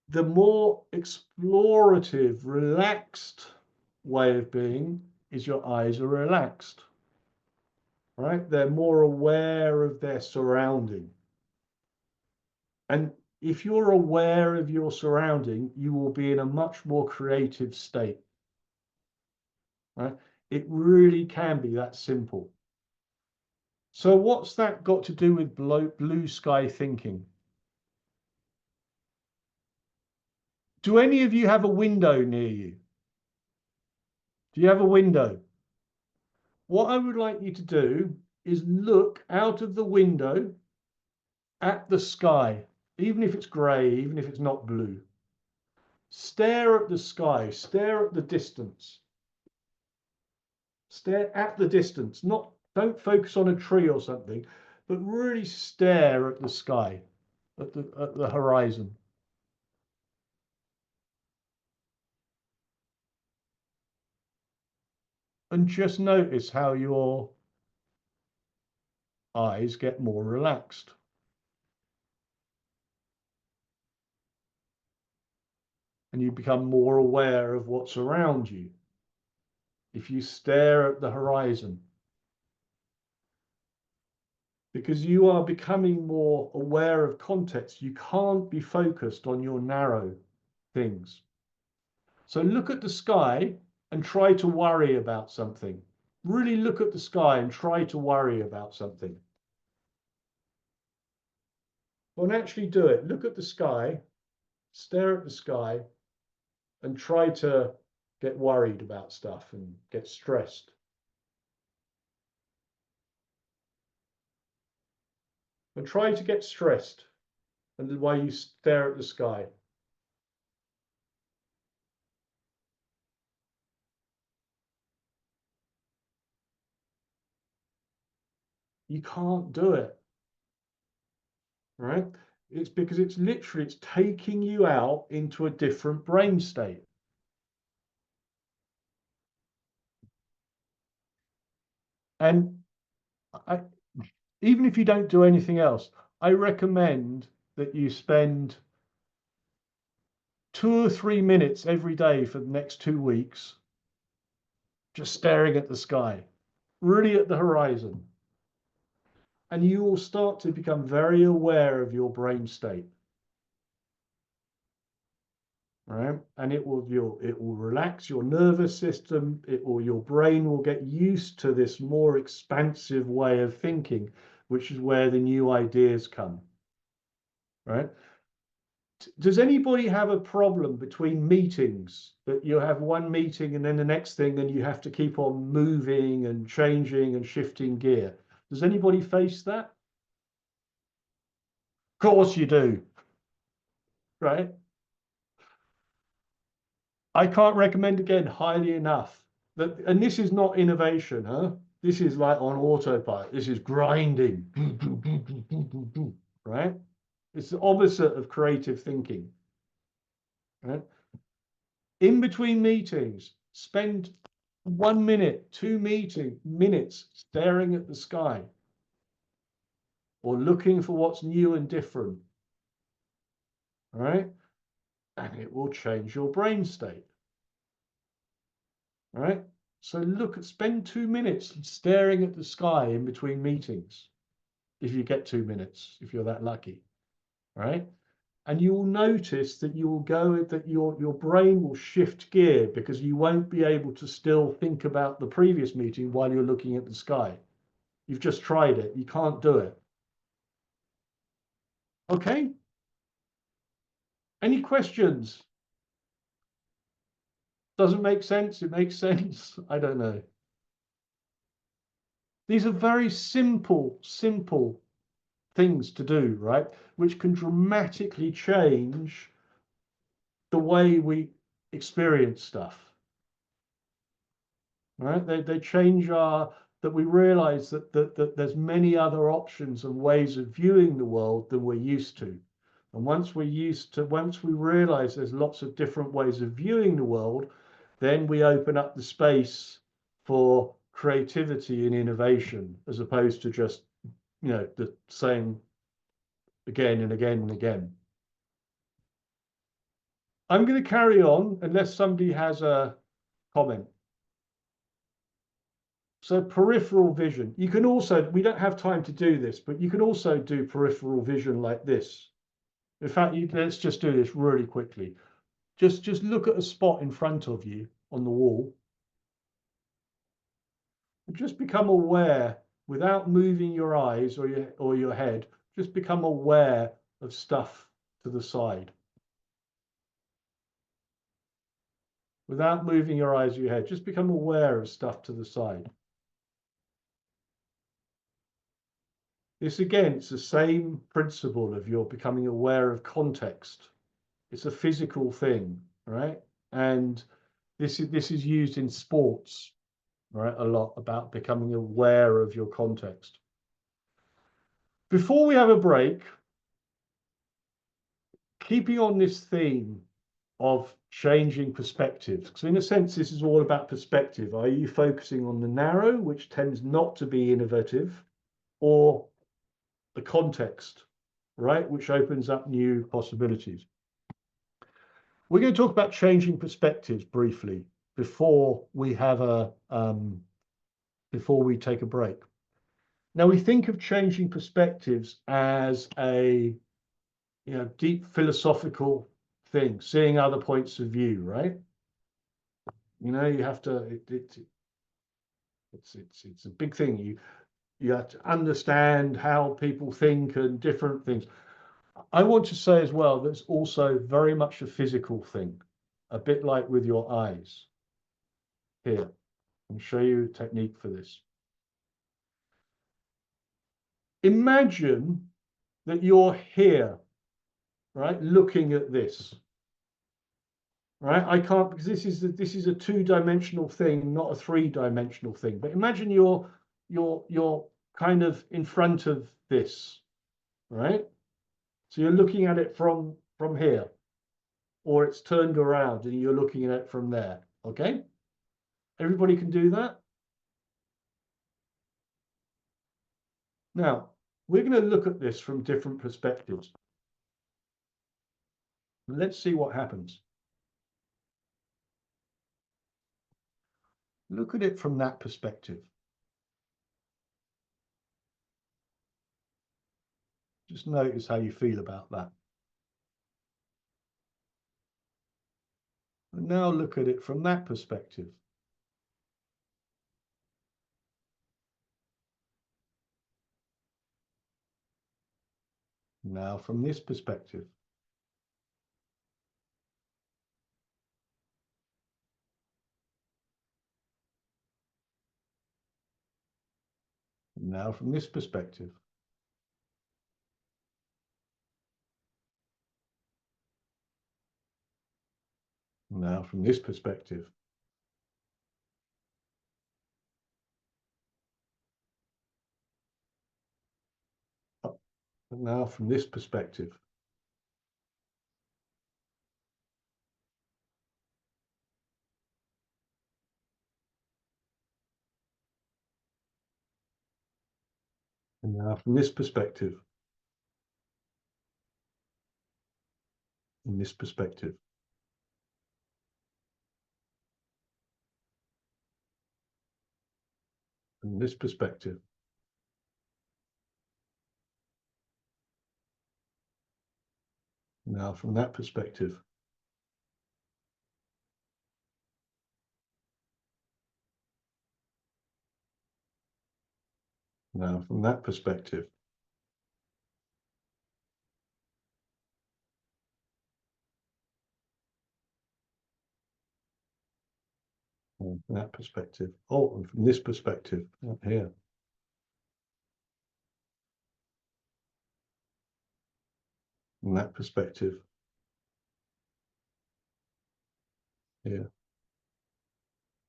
The more explorative, relaxed way of being is your eyes are relaxed. Right? They're more aware of their surrounding. And if you're aware of your surrounding, you will be in a much more creative state. Right? It really can be that simple. So what's that got to do with blue sky thinking? Do any of you have a window near you? Do you have a window? What I would like you to do is look out of the window at the sky, even if it's grey, even if it's not blue. Stare at the sky, stare at the distance. Stare at the distance, don't focus on a tree or something, but really stare at the sky, at the horizon. And just notice how your eyes get more relaxed. And you become more aware of what's around you. If you stare at the horizon, because you are becoming more aware of context, you can't be focused on your narrow things. So look at the sky and try to worry about something. Really look at the sky and try to worry about something. Don't actually do it. Look at the sky, stare at the sky, and try to get worried about stuff and get stressed. And try to get stressed and while you stare at the sky. You can't do it, right? It's because it's taking you out into a different brain state. And even if you don't do anything else, I recommend that you spend 2 or 3 minutes every day for the next 2 weeks just staring at the sky, really at the horizon. And you will start to become very aware of your brain state. Right? And it will relax your nervous system, your brain will get used to this more expansive way of thinking, which is where the new ideas come. Right? Does anybody have a problem between meetings, that you have one meeting and then the next thing and you have to keep on moving and changing and shifting gear? Does anybody face that? Of course you do, right? I can't recommend again highly enough that, and this is not innovation, huh? This is like on autopilot. This is grinding, right? It's the opposite of creative thinking, right? In between meetings, spend 1 minute, 2 minutes staring at the sky or looking for what's new and different, all right? And it will change your brain state, all right? So spend 2 minutes staring at the sky in between meetings, if you get 2 minutes, if you're that lucky, right? And you will notice that your brain will shift gear, because you won't be able to still think about the previous meeting while you're looking at the sky. You've just tried it. You can't do it. Okay? Any questions? Doesn't make sense? It makes sense? I don't know. These are very simple things to do, right? Which can dramatically change the way we experience stuff. Right? They change that we realize that there's many other options and ways of viewing the world than we're used to. And once we realize there's lots of different ways of viewing the world, then we open up the space for creativity and innovation, as opposed to just, the same again and again and again. I'm going to carry on unless somebody has a comment. So peripheral vision, you can also, we don't have time to do this, but you can also do peripheral vision like this. In fact, let's just do this really quickly. Just look at a spot in front of you on the wall. And just become aware, without moving your eyes or your head, just become aware of stuff to the side. Without moving your eyes or your head, just become aware of stuff to the side. This again, it's the same principle of you're becoming aware of context. It's a physical thing, right? And this is used in sports, right? A lot, about becoming aware of your context. Before we have a break, keeping on this theme of changing perspectives, because in a sense, this is all about perspective. Are you focusing on the narrow, which tends not to be innovative, or the context, right, which opens up new possibilities? We're going to talk about changing perspectives briefly before we have before we take a break. Now, we think of changing perspectives as a deep philosophical thing, seeing other points of view, right? You have to. It's a big thing. You have to understand how people think and different things. I want to say as well, that's also very much a physical thing, a bit like with your eyes. Here, I'll show you a technique for this. Imagine that you're here, right, looking at this. Right, I can't, because this is a two-dimensional thing, not a three-dimensional thing. But imagine you're kind of in front of this, right? So you're looking at it from here, or it's turned around and you're looking at it from there. Okay, everybody can do that. Now we're going to look at this from different perspectives. Let's see what happens. Look at it from that perspective. Just notice how you feel about that. And now look at it from that perspective. Now from this perspective. Now from this perspective. Now from this perspective. Now from this perspective. And now from this perspective. In this perspective. From this perspective. Now from that perspective. Now from that perspective. From that perspective. Oh, and from this perspective, up here. From that perspective. Here.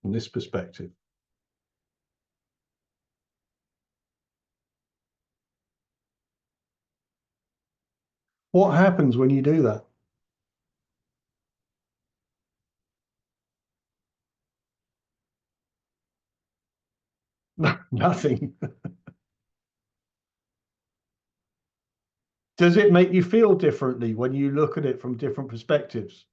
From this perspective. What happens when you do that? Nothing. Does it make you feel differently when you look at it from different perspectives?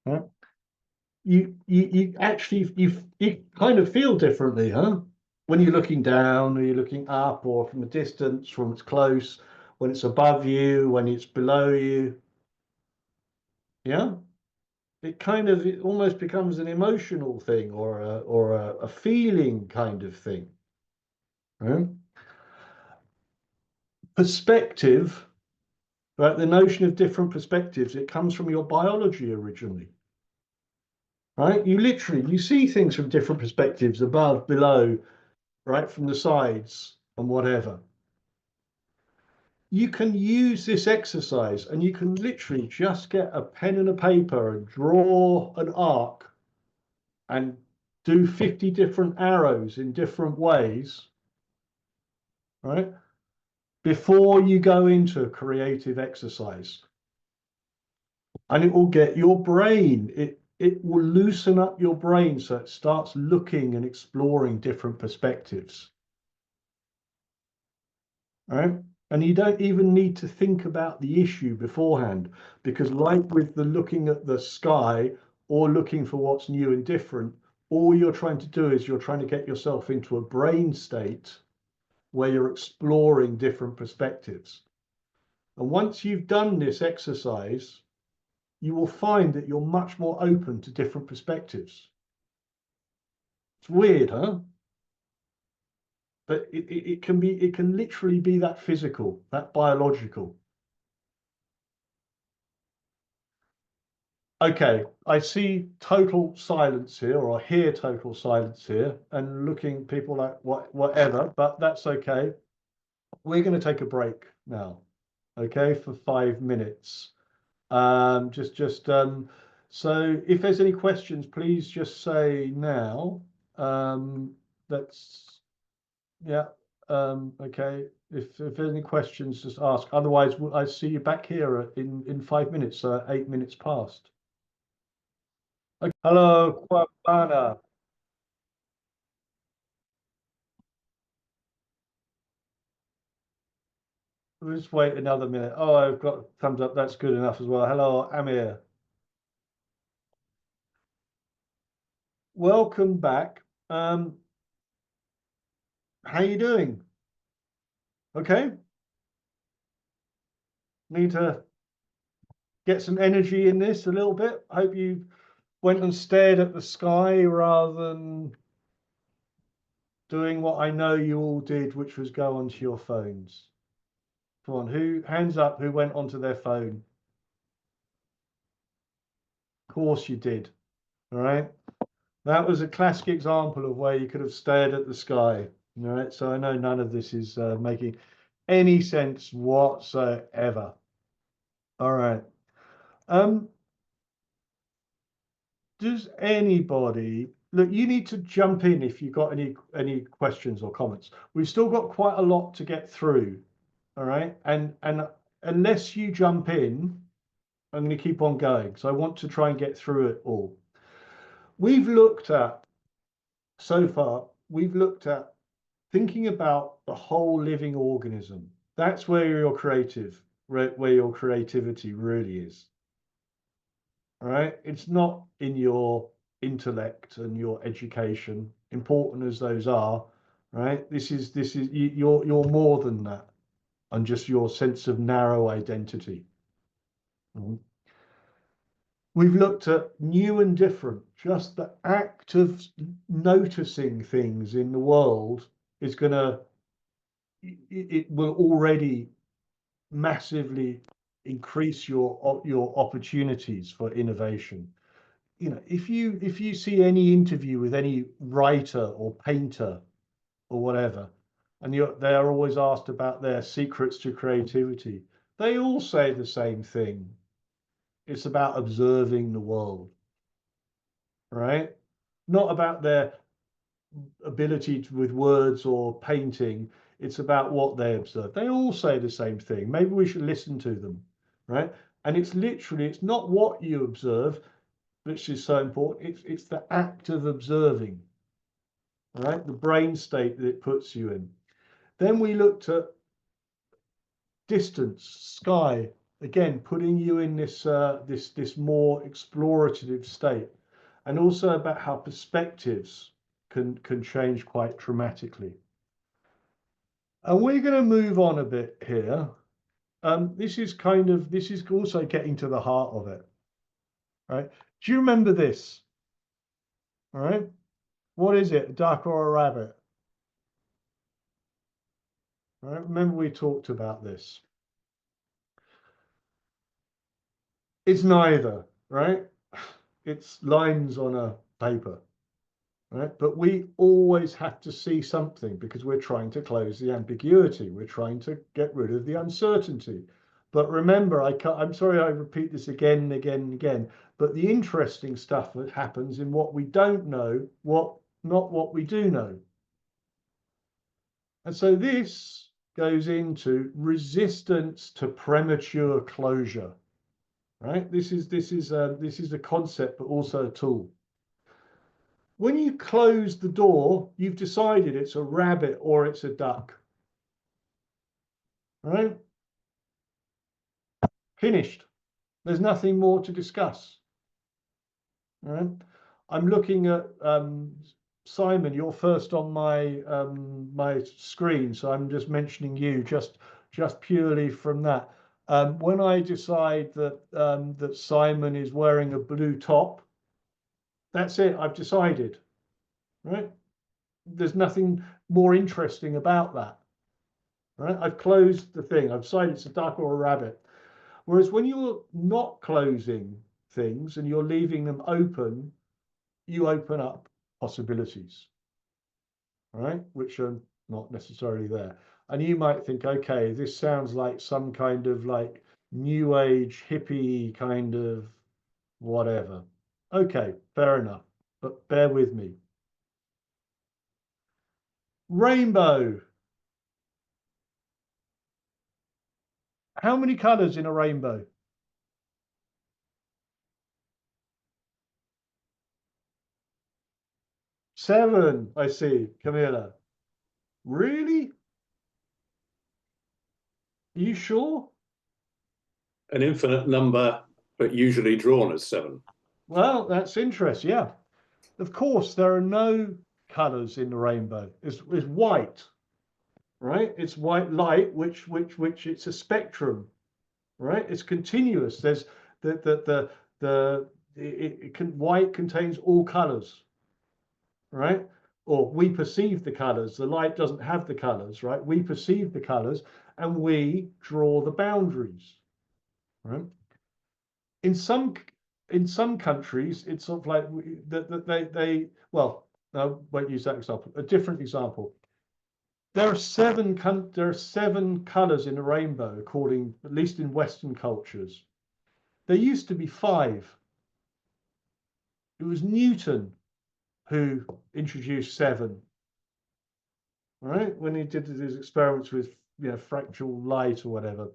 Huh? You actually you kind of feel differently, huh? When you're looking down, or you're looking up, or from a distance, from it's close, when it's above you, when it's below you. Yeah, it almost becomes an emotional thing, or a feeling kind of thing. Right? Perspective, right? The notion of different perspectives, it comes from your biology originally. Right? You see things from different perspectives, above, below, right, from the sides and whatever. You can use this exercise and you can literally just get a pen and a paper and draw an arc and do 50 different arrows in different ways, right? Before you go into a creative exercise. And it will get your brain, it will loosen up your brain so it starts looking and exploring different perspectives. Right? And you don't even need to think about the issue beforehand, because like with the looking at the sky or looking for what's new and different, all you're trying to do is you're trying to get yourself into a brain state where you're exploring different perspectives. And once you've done this exercise, you will find that you're much more open to different perspectives. It's weird, huh? But it can literally be that physical, that biological. Okay, I see total silence here, or I hear total silence here, and looking people like whatever, but that's okay. We're going to take a break now, okay, for 5 minutes. So if there's any questions, please just say now. Yeah. Okay. If there's any questions, just ask. Otherwise, I see you back here in 5 minutes, 8 minutes past. Okay. Hello, Kwabana. We'll just wait another minute. Oh, I've got thumbs up. That's good enough as well. Hello, Amir. Welcome back. How you doing? Okay. Need to get some energy in this a little bit. Hope you went and stared at the sky rather than doing what I know you all did, which was go onto your phones. Come on, hands up who went onto their phone? Of course you did. All right. That was a classic example of where you could have stared at the sky. All right, so I know none of this is making any sense whatsoever. All right. Does anybody look? You need to jump in if you've got any questions or comments. We've still got quite a lot to get through. All right, and unless you jump in, I'm going to keep on going. So I want to try and get through it all. We've looked at so far. We've looked at thinking about the whole living organism. That's where your creativity really is. All right, it's not in your intellect and your education, important as those are. Right, this is you're more than that, and just your sense of narrow identity. We've looked at new and different. Just the act of noticing things in the world is gonna, it will already massively increase your opportunities for innovation. You know, if you see any interview with any writer or painter or whatever, and they are always asked about their secrets to creativity, they all say the same thing. It's about observing the world, right? Not about their ability with words or painting. It's about what they observe. They all say the same thing. Maybe we should listen to them, right? And it's literally, it's not what you observe, which is so important. It's the act of observing, right? The brain state that it puts you in. Then we looked at distance, sky, again, putting you in this this more explorative state, and also about how perspectives can change quite dramatically. And we're going to move on a bit here. This is also getting to the heart of it, right? Do you remember this? All right. What is it, a duck or a rabbit? All right. Remember we talked about this. It's neither, right? It's lines on a paper, right? But we always have to see something because we're trying to close the ambiguity. We're trying to get rid of the uncertainty. But remember, I'm sorry I repeat this again and again and again, but the interesting stuff that happens in what we don't know, not what we do know. And so this goes into resistance to premature closure, right? This is a concept, but also a tool. When you close the door, you've decided it's a rabbit or it's a duck, right? Finished. There's nothing more to discuss. All right. I'm looking at Simon. You're first on my my screen, so I'm just mentioning you just purely from that. When I decide that that Simon is wearing a blue top, that's it. I've decided, right? There's nothing more interesting about that, right? I've closed the thing. I've decided it's a duck or a rabbit. Whereas when you're not closing things and you're leaving them open, you open up possibilities, right? Which are not necessarily there. And you might think, okay, this sounds like some kind of like new age hippie kind of whatever. Okay, fair enough, but bear with me. Rainbow. How many colors in a rainbow? Seven, I see, Camilla. Really? Are you sure? An infinite number, but usually drawn as 7. Well, that's interesting, yeah. Of course, there are no colors in the rainbow. It's white, right? It's white light, which it's a spectrum, right? It's continuous. There's white contains all colors, right? Or we perceive the colors. The light doesn't have the colors, right? We perceive the colors and we draw the boundaries, right? In some in some countries, it's sort of like that they well, I won't use that example. A different example. There are seven colors in a rainbow, according, at least in Western cultures. There used to be 5. It was Newton who introduced 7. Right, when he did his experiments with fractal light or whatever.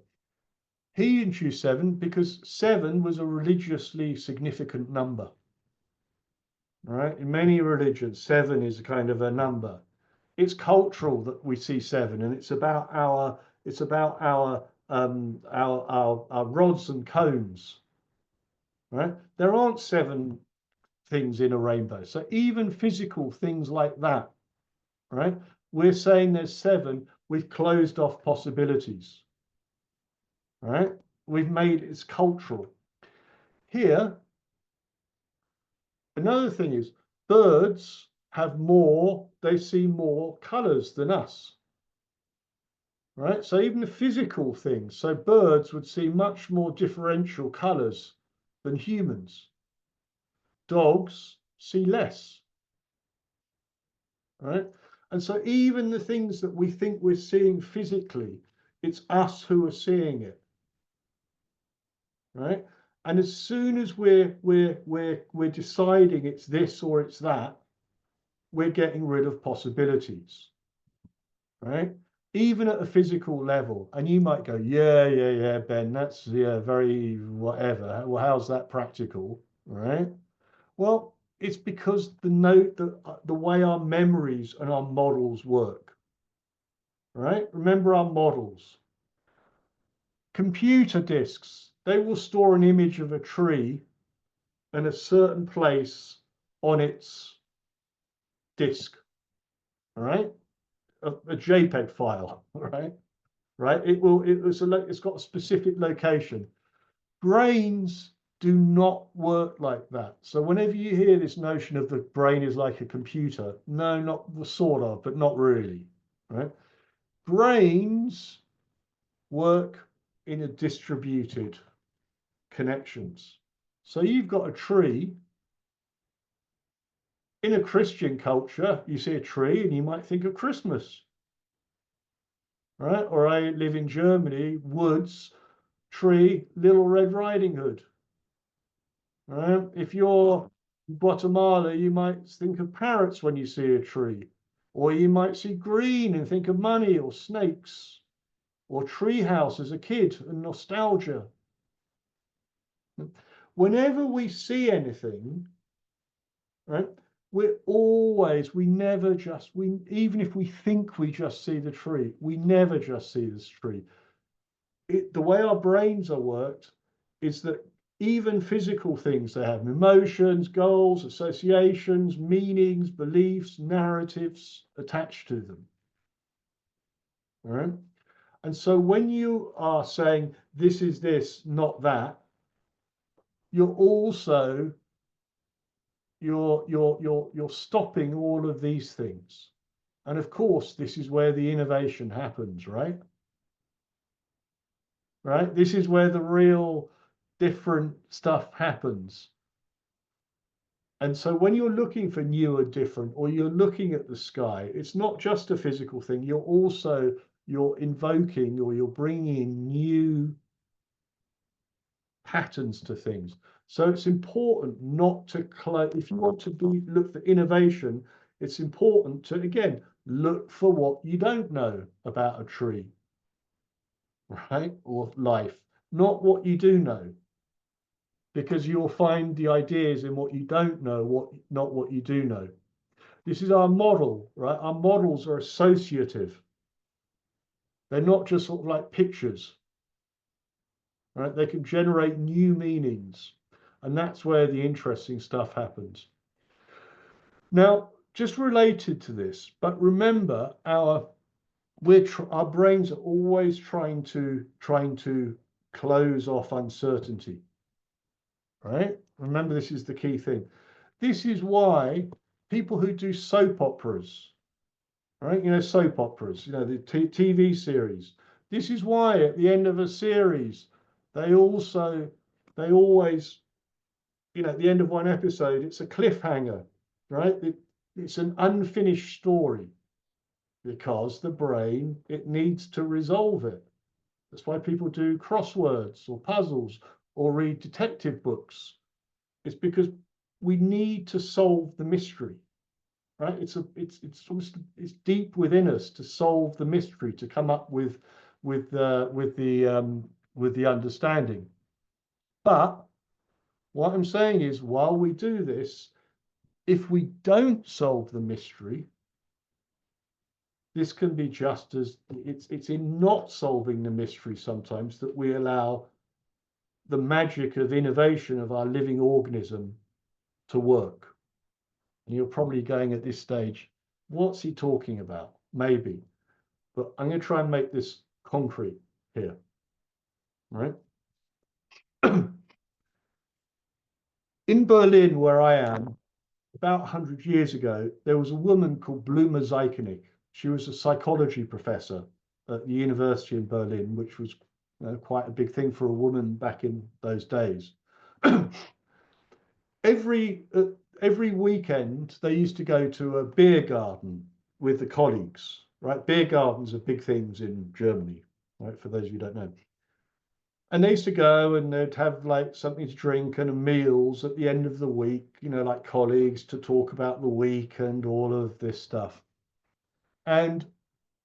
He introduced 7 because 7 was a religiously significant number. Right? In many religions, 7 is a kind of a number. It's cultural that we see 7, and it's about our rods and cones. Right? There aren't 7 things in a rainbow. So even physical things like that, right? We're saying there's 7. We've closed off possibilities. Right? We've made it's cultural. Here, another thing is birds have more, they see more colors than us. Right? So even the physical things, so birds would see much more differential colors than humans. Dogs see less. Right? And so even the things that we think we're seeing physically, it's us who are seeing it. Right? And as soon as we're deciding it's this or it's that, we're getting rid of possibilities, right? Even at a physical level. And you might go, yeah, Ben, that's very whatever. Well, how's that practical, right? Well, it's because the way our memories and our models work, right? Remember our models. Computer disks, they will store an image of a tree in a certain place on its disk, all right? A JPEG file, right? Right? It's got a specific location. Brains do not work like that. So whenever you hear this notion of the brain is like a computer, no, not sort of, but not really, right? Brains work in a distributed connections. So you've got a tree. In a Christian culture, you see a tree and you might think of Christmas, right? Or I live in Germany, woods, tree, Little Red Riding Hood. Right? If you're in Guatemala, you might think of parrots when you see a tree, or you might see green and think of money or snakes, or treehouse as a kid and nostalgia. Whenever we see anything, right? Even if we think we just see the tree, we never just see this tree. The way our brains are worked is that even physical things, they have emotions, goals, associations, meanings, beliefs, narratives attached to them. All right? And so when you are saying this is this, not that, you're also you're stopping all of these things. And of course, this is where the innovation happens, right? Right? This is where the real different stuff happens. And so when you're looking for new or different, or you're looking at the sky, it's not just a physical thing. You're invoking or you're bringing in new patterns to things. So it's important not to if you want to look for innovation, it's important to, again, look for what you don't know about a tree, right? Or life, not what you do know. Because you'll find the ideas in what you don't know, not what you do know. This is our model, right? Our models are associative. They're not just sort of like pictures, right? They can generate new meanings. And that's where the interesting stuff happens. Now, just related to this, but remember our brains are always trying to close off uncertainty. Right? Remember, this is the key thing. This is why people who do soap operas, right? You know, soap operas, you know, the TV series. This is why at the end of a series, they always you know, at the end of one episode, it's a cliffhanger, right? It's an unfinished story because the brain, it needs to resolve it. That's why people do crosswords or puzzles or read detective books. It's because we need to solve the mystery, right? It's deep within us to solve the mystery, to come up with the understanding. But what I'm saying is, while we do this, if we don't solve the mystery, this can be just as it's in not solving the mystery sometimes that we allow the magic of innovation of our living organism to work. And you're probably going at this stage, what's he talking about? Maybe, but I'm going to try and make this concrete here, right? In Berlin, where I am, about 100 years ago, there was a woman called Bluma Zeichenig. She was a psychology professor at the university in Berlin, which was, you know, quite a big thing for a woman back in those days. Every weekend, they used to go to a beer garden with the colleagues, right? Beer gardens are big things in Germany, right? For those of you who don't know. And they used to go and they'd have like something to drink and meals at the end of the week, you know, like colleagues to talk about the week and all of this stuff. And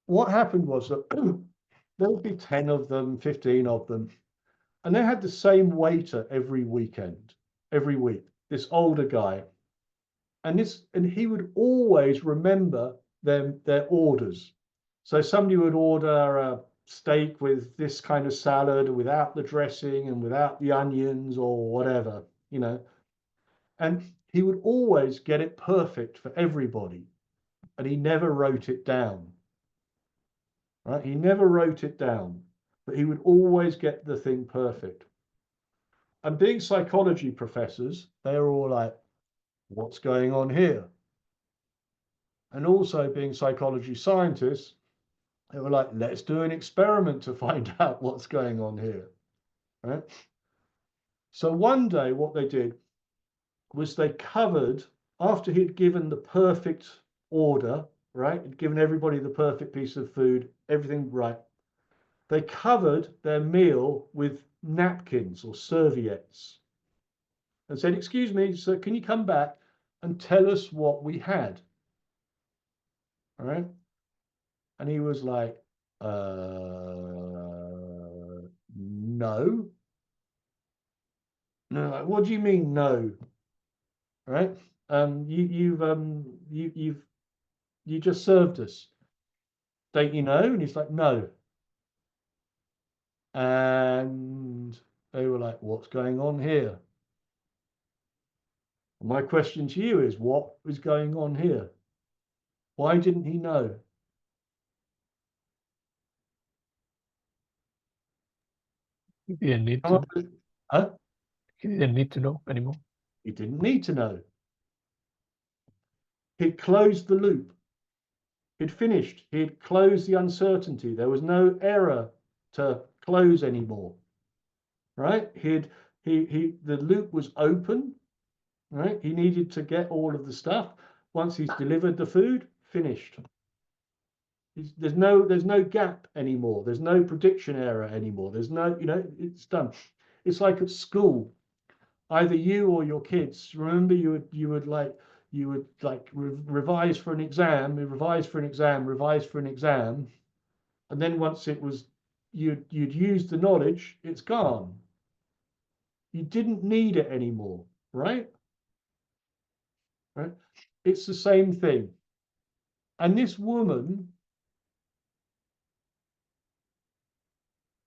what happened was that there would be 10 of them, 15 of them, and they had the same waiter every weekend, every week, this older guy. And he would always remember their orders. So somebody would order a steak with this kind of salad without the dressing and without the onions or whatever, you know. And he would always get it perfect for everybody. And he never wrote it down. Right? He never wrote it down, but he would always get the thing perfect. And being psychology professors, they were all like, what's going on here? And also being psychology scientists, they were like, let's do an experiment to find out what's going on here, right? So one day what they did was they covered, after he'd given the perfect order, right? He'd given everybody the perfect piece of food, everything right. They covered their meal with napkins or serviettes and said, excuse me, sir, can you come back and tell us what we had? All right. And he was like, no. No, like, what do you mean no? Right? You just served us. Don't you know? And he's like, no. And they were like, what's going on here? My question to you is, what is going on here? Why didn't he know? He didn't need to. Huh? He didn't need to know anymore. He didn't need to know. He'd closed the loop. He'd finished. He'd closed the uncertainty. There was no error to close anymore. Right? The loop was open. Right? He needed to get all of the stuff. Once he's delivered the food, finished. There's no gap anymore. There's no prediction error anymore. There's no, you know, it's done. It's like at school. Either you or your kids, remember, you would revise for an exam, revise for an exam, revise for an exam, and then once it was you'd used the knowledge, it's gone. You didn't need it anymore, right? Right? It's the same thing. And this woman,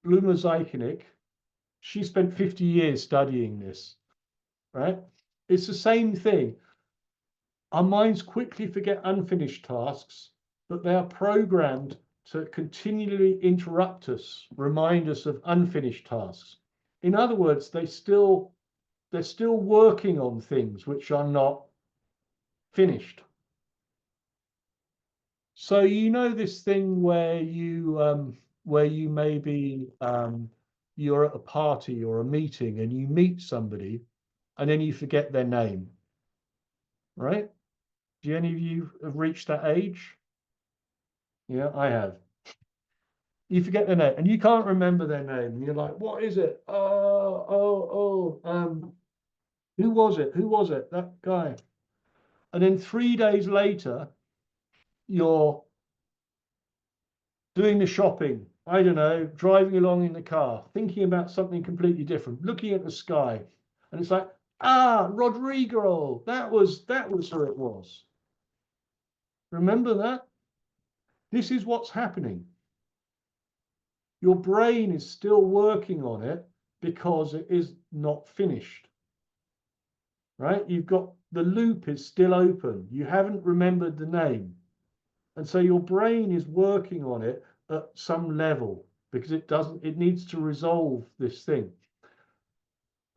Bluma Zeichenig, she spent 50 years studying this, right? It's the same thing. Our minds quickly forget unfinished tasks, but they are programmed to continually interrupt us, remind us of unfinished tasks. In other words, they're still working on things which are not finished. So you know this thing where you maybe you're at a party or a meeting and you meet somebody and then you forget their name, right? Do any of you have reached that age? Yeah, I have. You forget their name, and you can't remember their name. And you're like, what is it? Who was it? Who was it? That guy. And then 3 days later, you're doing the shopping. I don't know, driving along in the car, thinking about something completely different, looking at the sky, and it's like, Rodrigo, that was who it was. Remember that? This is what's happening. Your brain is still working on it because it is not finished. Right? You've got the loop is still open. You haven't remembered the name. And so your brain is working on it at some level because it needs to resolve this thing.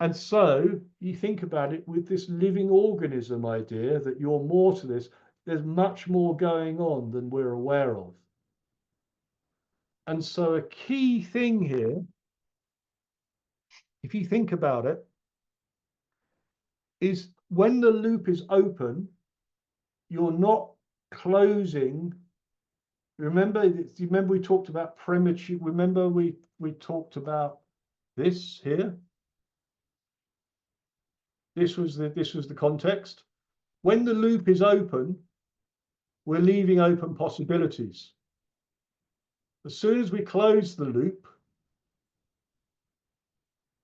And so you think about it with this living organism idea that you're more to this, there's much more going on than we're aware of. And so a key thing here, if you think about it, is when the loop is open, you're not closing. Remember we talked about premature. Remember we talked about this here. This was the context. When the loop is open, we're leaving open possibilities. As soon as we close the loop,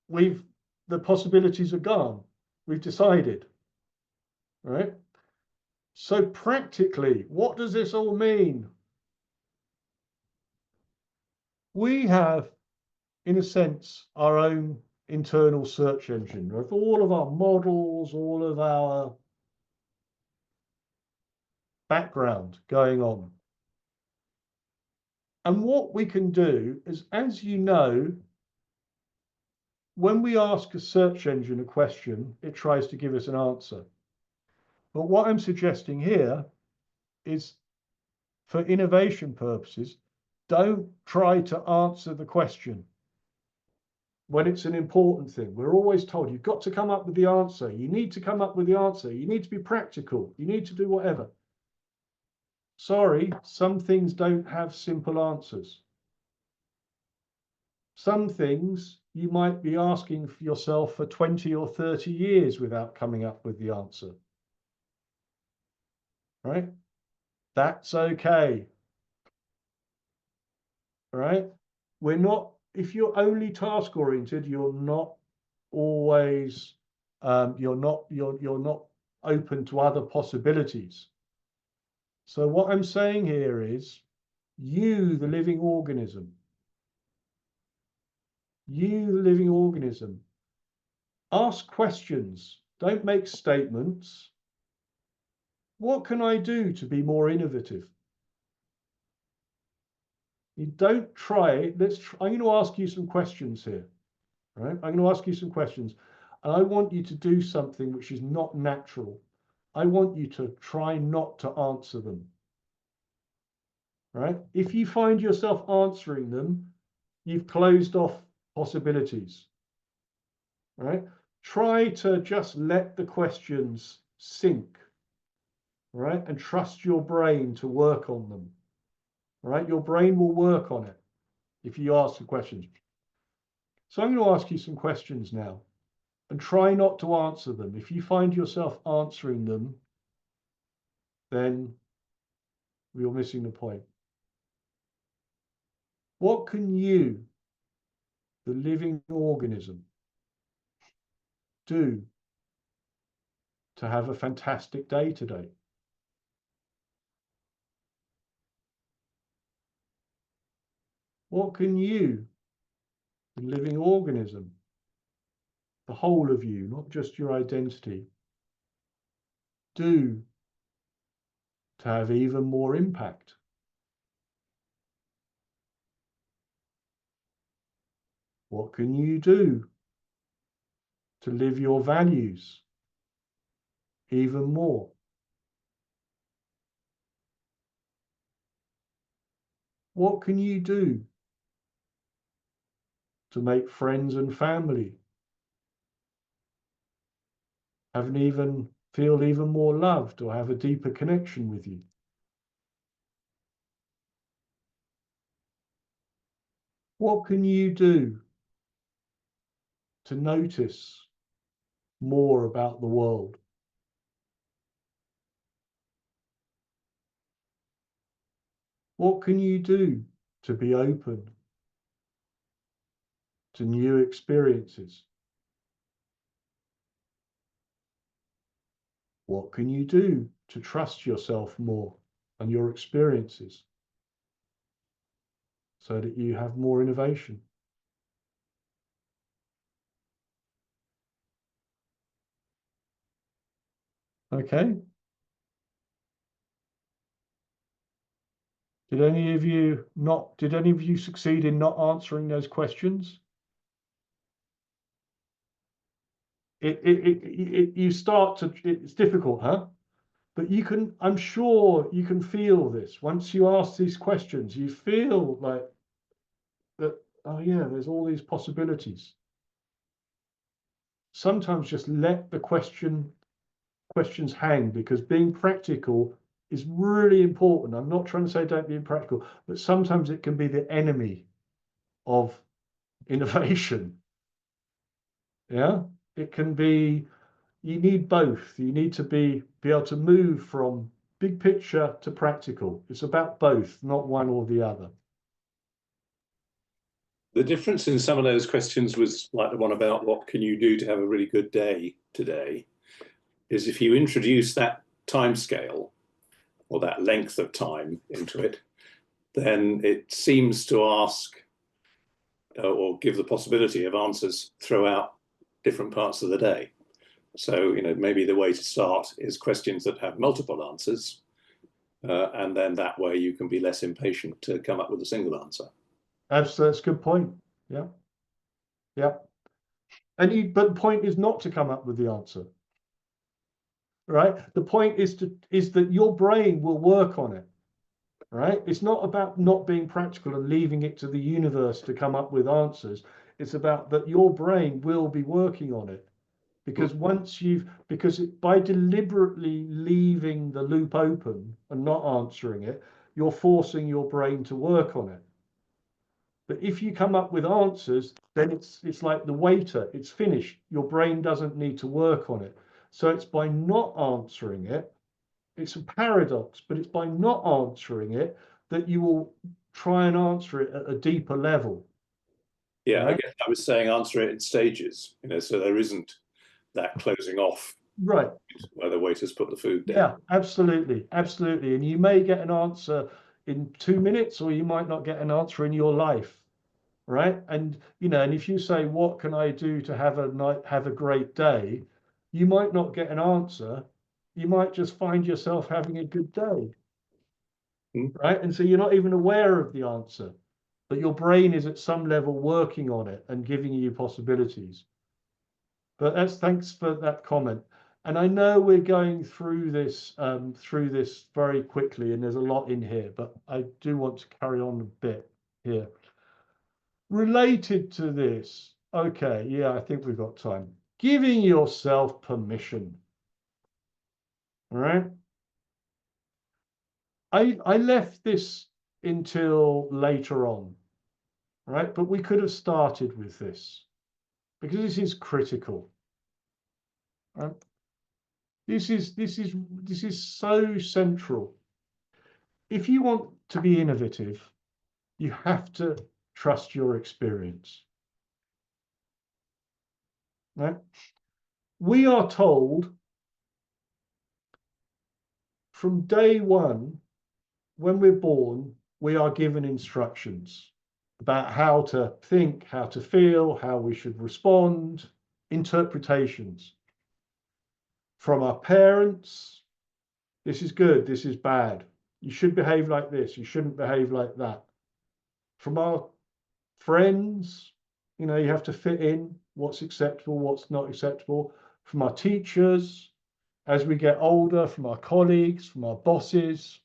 the possibilities are gone. We've decided, right? So practically, what does this all mean? We have, in a sense, our own internal search engine of all of our models, all of our background going on. And what we can do is, as you know, when we ask a search engine a question, it tries to give us an answer. But what I'm suggesting here is, for innovation purposes, don't try to answer the question when it's an important thing. We're always told you've got to come up with the answer. You need to come up with the answer. You need to be practical. You need to do whatever. Sorry, some things don't have simple answers. Some things you might be asking for yourself for 20 or 30 years without coming up with the answer. Right? That's okay. Right? We're not, if you're only task oriented, you're not always, you're not open to other possibilities. So what I'm saying here is, you, the living organism, ask questions. Don't make statements. What can I do to be more innovative? You don't try. I'm going to ask you some questions here. Right? I'm going to ask you some questions. And I want you to do something which is not natural. I want you to try not to answer them. Right? If you find yourself answering them, you've closed off possibilities. Right? Try to just let the questions sink. Right? And trust your brain to work on them. Right? Your brain will work on it if you ask the questions. So I'm going to ask you some questions now, and try not to answer them. If you find yourself answering them, then you're missing the point. What can you, the living organism, do to have a fantastic day today? What can you, the living organism, the whole of you, not just your identity, do to have even more impact? What can you do to live your values even more? What can you do to make friends and family feel even more loved or have a deeper connection with you. What can you do to notice more about the world? What can you do to be open to new experiences? What can you do to trust yourself more and your experiences so that you have more innovation? Okay. Did any of you succeed in not answering those questions? It's difficult, huh? But I'm sure you can feel this. Once you ask these questions, you feel like that, oh yeah, there's all these possibilities. Sometimes just let the questions hang, because being practical is really important. I'm not trying to say don't be practical, but sometimes it can be the enemy of innovation. Yeah, it can be, you need both. You need to be able to move from big picture to practical. It's about both, not one or the other. The difference in some of those questions was like the one about what can you do to have a really good day today, is if you introduce that time scale or that length of time into it, then it seems to ask or give the possibility of answers throughout different parts of the day. So, maybe the way to start is questions that have multiple answers, and then that way you can be less impatient to come up with a single answer. That's a good point. Yeah. Yeah. But the point is not to come up with the answer. Right? The point is that your brain will work on it. Right? It's not about not being practical and leaving it to the universe to come up with answers. It's about that your brain will be working on it. Because by deliberately leaving the loop open and not answering it, you're forcing your brain to work on it. But if you come up with answers, then it's like the waiter, it's finished. Your brain doesn't need to work on it. So it's by not answering it, it's a paradox, but it's by not answering it that you will try and answer it at a deeper level. Yeah, right? I guess I was saying answer it in stages, so there isn't that closing off. Right. Where the waiters put the food down. Yeah, absolutely. Absolutely. And you may get an answer in 2 minutes, or you might not get an answer in your life. Right. And, and if you say, what can I do to have a great day? You might not get an answer. You might just find yourself having a good day. Right. And so you're not even aware of the answer, but your brain is at some level working on it and giving you possibilities. But thanks for that comment. And I know we're going through this very quickly, and there's a lot in here, but I do want to carry on a bit here. Related to this, okay, yeah, I think we've got time. Giving yourself permission. All right. I left this until later on, right? But we could have started with this because this is critical. Right? This is so central. If you want to be innovative, you have to trust your experience. Right? We are told from day one, when we're born, we are given instructions about how to think, how to feel, how we should respond, interpretations from our parents. This is good, this is bad. You should behave like this, you shouldn't behave like that. From our friends, you have to fit in, what's acceptable, what's not acceptable. From our teachers, as we get older, from our colleagues, from our bosses,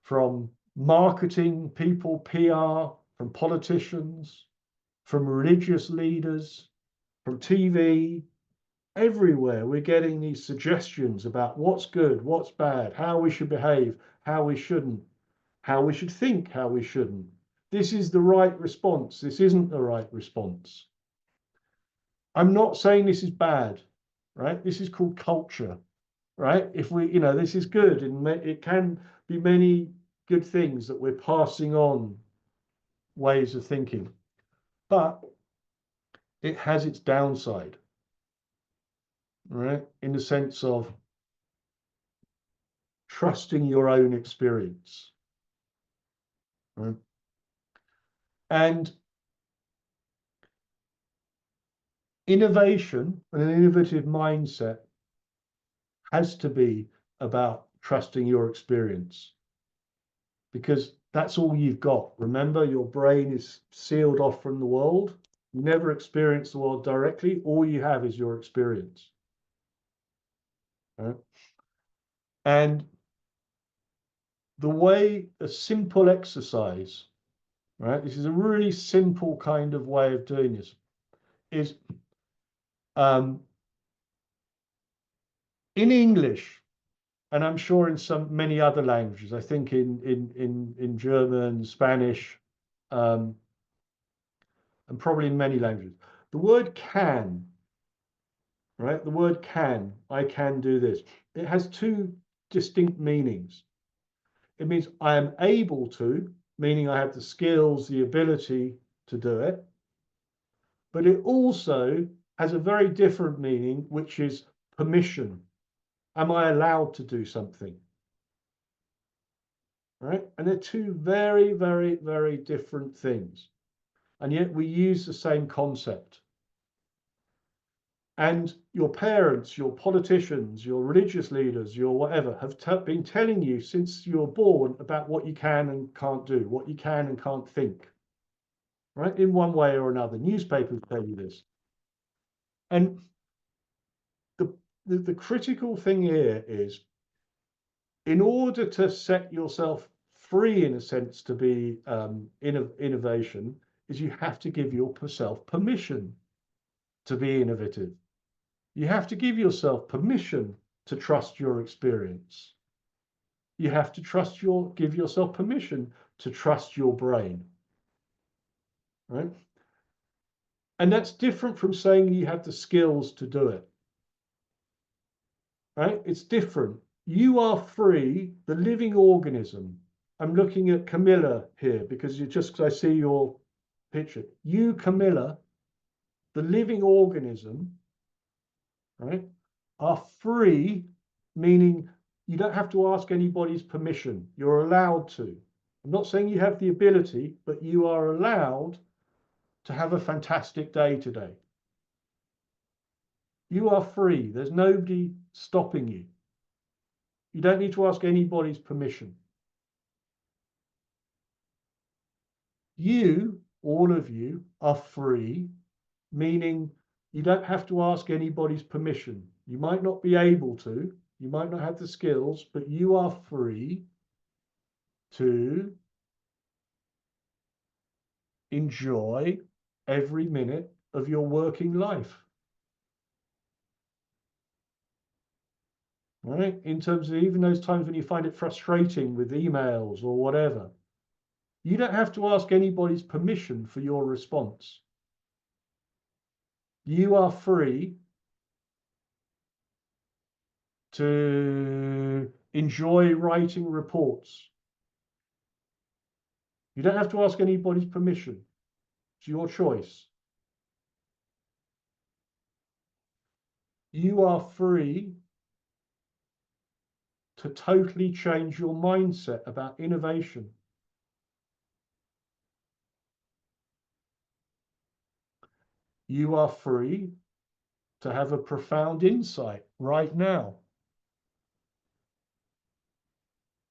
from marketing people, PR, from politicians, from religious leaders, from TV, everywhere we're getting these suggestions about what's good, what's bad, how we should behave, how we shouldn't, how we should think, how we shouldn't. This is the right response. This isn't the right response. I'm not saying this is bad, right? This is called culture, right? If we, this is good, and it can be many good things that we're passing on ways of thinking, but it has its downside, right? In the sense of trusting your own experience, right? And innovation and an innovative mindset has to be about trusting your experience, because that's all you've got. Remember, your brain is sealed off from the world. You never experience the world directly. All you have is your experience. Right? And the way a simple exercise, right? This is a really simple kind of way of doing this, is in English, and I'm sure in many other languages, I think in German, Spanish, and probably in many languages, the word can, right? The word can, I can do this. It has two distinct meanings. It means I am able to, meaning I have the skills, the ability to do it. But it also has a very different meaning, which is permission. Am I allowed to do something? Right? And they're two very, very, very different things. And yet we use the same concept. And your parents, your politicians, your religious leaders, your whatever, have been telling you since you were born about what you can and can't do, what you can and can't think, right? In one way or another. Newspapers tell you this. And the critical thing here is, in order to set yourself free, in a sense, to be innovation, is you have to give yourself permission to be innovative. You have to give yourself permission to trust your experience. You have to give yourself permission to trust your brain, right? And that's different from saying you have the skills to do it, right? It's different. You are free, the living organism. I'm looking at Camilla here because I see your picture. You, Camilla, the living organism, right, are free, meaning you don't have to ask anybody's permission. You're allowed to. I'm not saying you have the ability, but you are allowed to have a fantastic day today. You are free. There's nobody stopping you. You don't need to ask anybody's permission. You, all of you, are free, meaning you don't have to ask anybody's permission. You might not be able to, you might not have the skills, but you are free to enjoy every minute of your working life. Right? In terms of even those times when you find it frustrating with emails or whatever, you don't have to ask anybody's permission for your response. You are free to enjoy writing reports. You don't have to ask anybody's permission. It's your choice. You are free to totally change your mindset about innovation. You are free to have a profound insight right now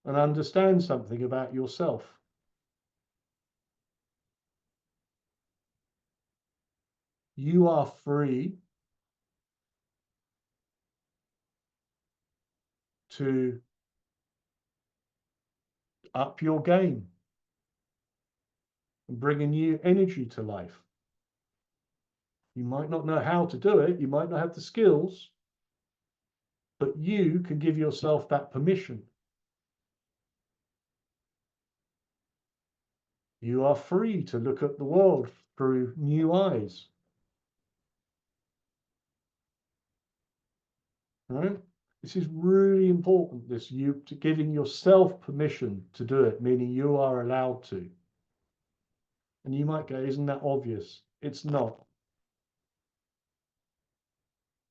and understand something about yourself. You are free to up your game and bring a new energy to life. You might not know how to do it. You might not have the skills, but you can give yourself that permission. You are free to look at the world through new eyes. Right? This is really important, this you to giving yourself permission to do it, meaning you are allowed to. And you might go, isn't that obvious? It's not.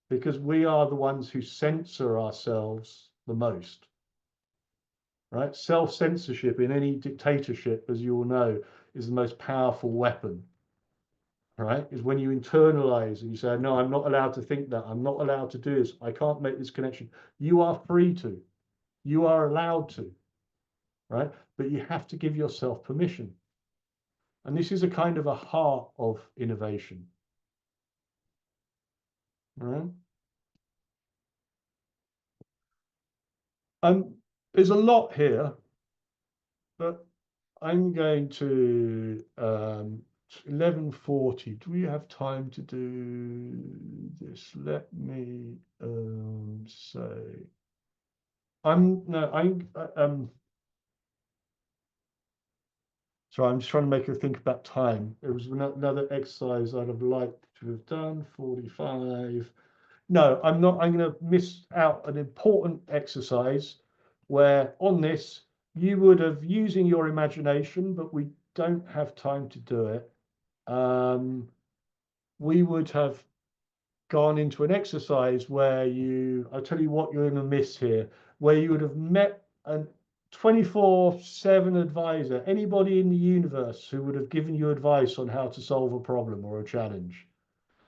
Because we are the ones who censor ourselves the most. Right? Self-censorship in any dictatorship, as you all know, is the most powerful weapon. Right? Is when you internalize and you say, no, I'm not allowed to think that. I'm not allowed to do this. I can't make this connection. You are free to. You are allowed to. Right? But you have to give yourself permission. And this is a kind of a heart of innovation. Right? There's a lot here, but I'm going to 11:40. Do we have time to do this? Let me say. Sorry, I'm just trying to make her think about time. There was another exercise I'd have liked to have done. 45. No, I'm not. I'm going to miss out an important exercise where on this you would have using your imagination, but we don't have time to do it. We would have gone into an exercise where I'll tell you what you're going to miss here, where you would have met a 24/7 advisor, anybody in the universe who would have given you advice on how to solve a problem or a challenge.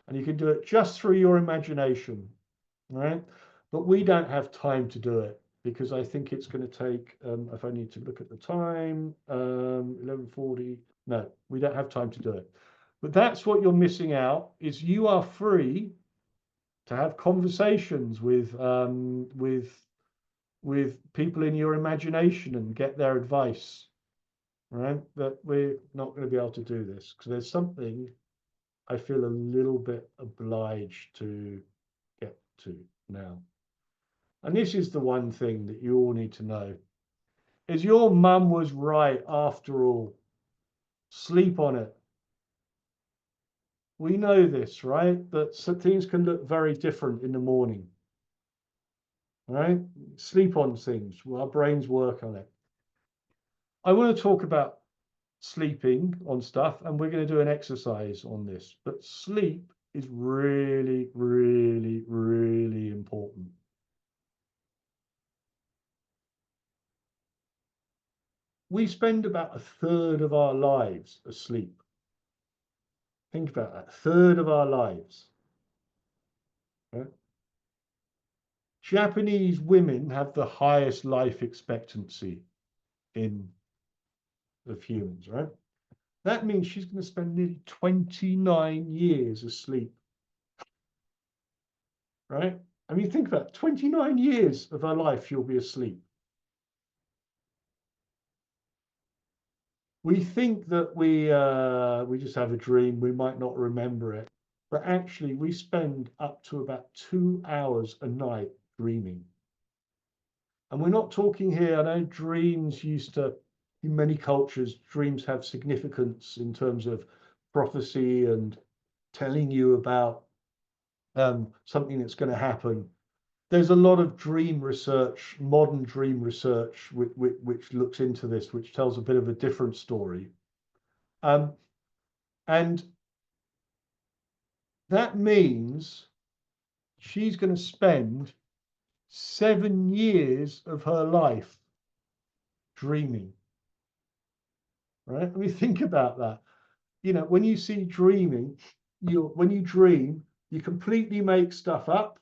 And you can do it just through your imagination, right? But we don't have time to do it because I think it's going to take, if I need to look at the time, 11:40. No, we don't have time to do it. But that's what you're missing out, is you are free to have conversations with people in your imagination and get their advice, right? But we're not going to be able to do this because there's something I feel a little bit obliged to get to now. And this is the one thing that you all need to know, is your mum was right after all. Sleep on it. We know this, right? That things can look very different in the morning, right? Sleep on things. Well, our brains work on it. I want to talk about sleeping on stuff, and we're going to do an exercise on this. But sleep is really, really, really important. We spend about a third of our lives asleep. Think about that, a third of our lives. Right? Japanese women have the highest life expectancy of humans, right? That means she's going to spend nearly 29 years asleep. Right? I mean, think about it, 29 years of her life she'll be asleep. We think that we just have a dream, we might not remember it, but actually we spend up to about 2 hours a night dreaming. And we're not talking here, I know dreams used to, in many cultures, dreams have significance in terms of prophecy and telling you about something that's going to happen. There's a lot of dream research, modern dream research, which looks into this, which tells a bit of a different story. And that means she's going to spend 7 years of her life dreaming. Right? I mean, think about that. You know, when you see dreaming, when you dream, you completely make stuff up.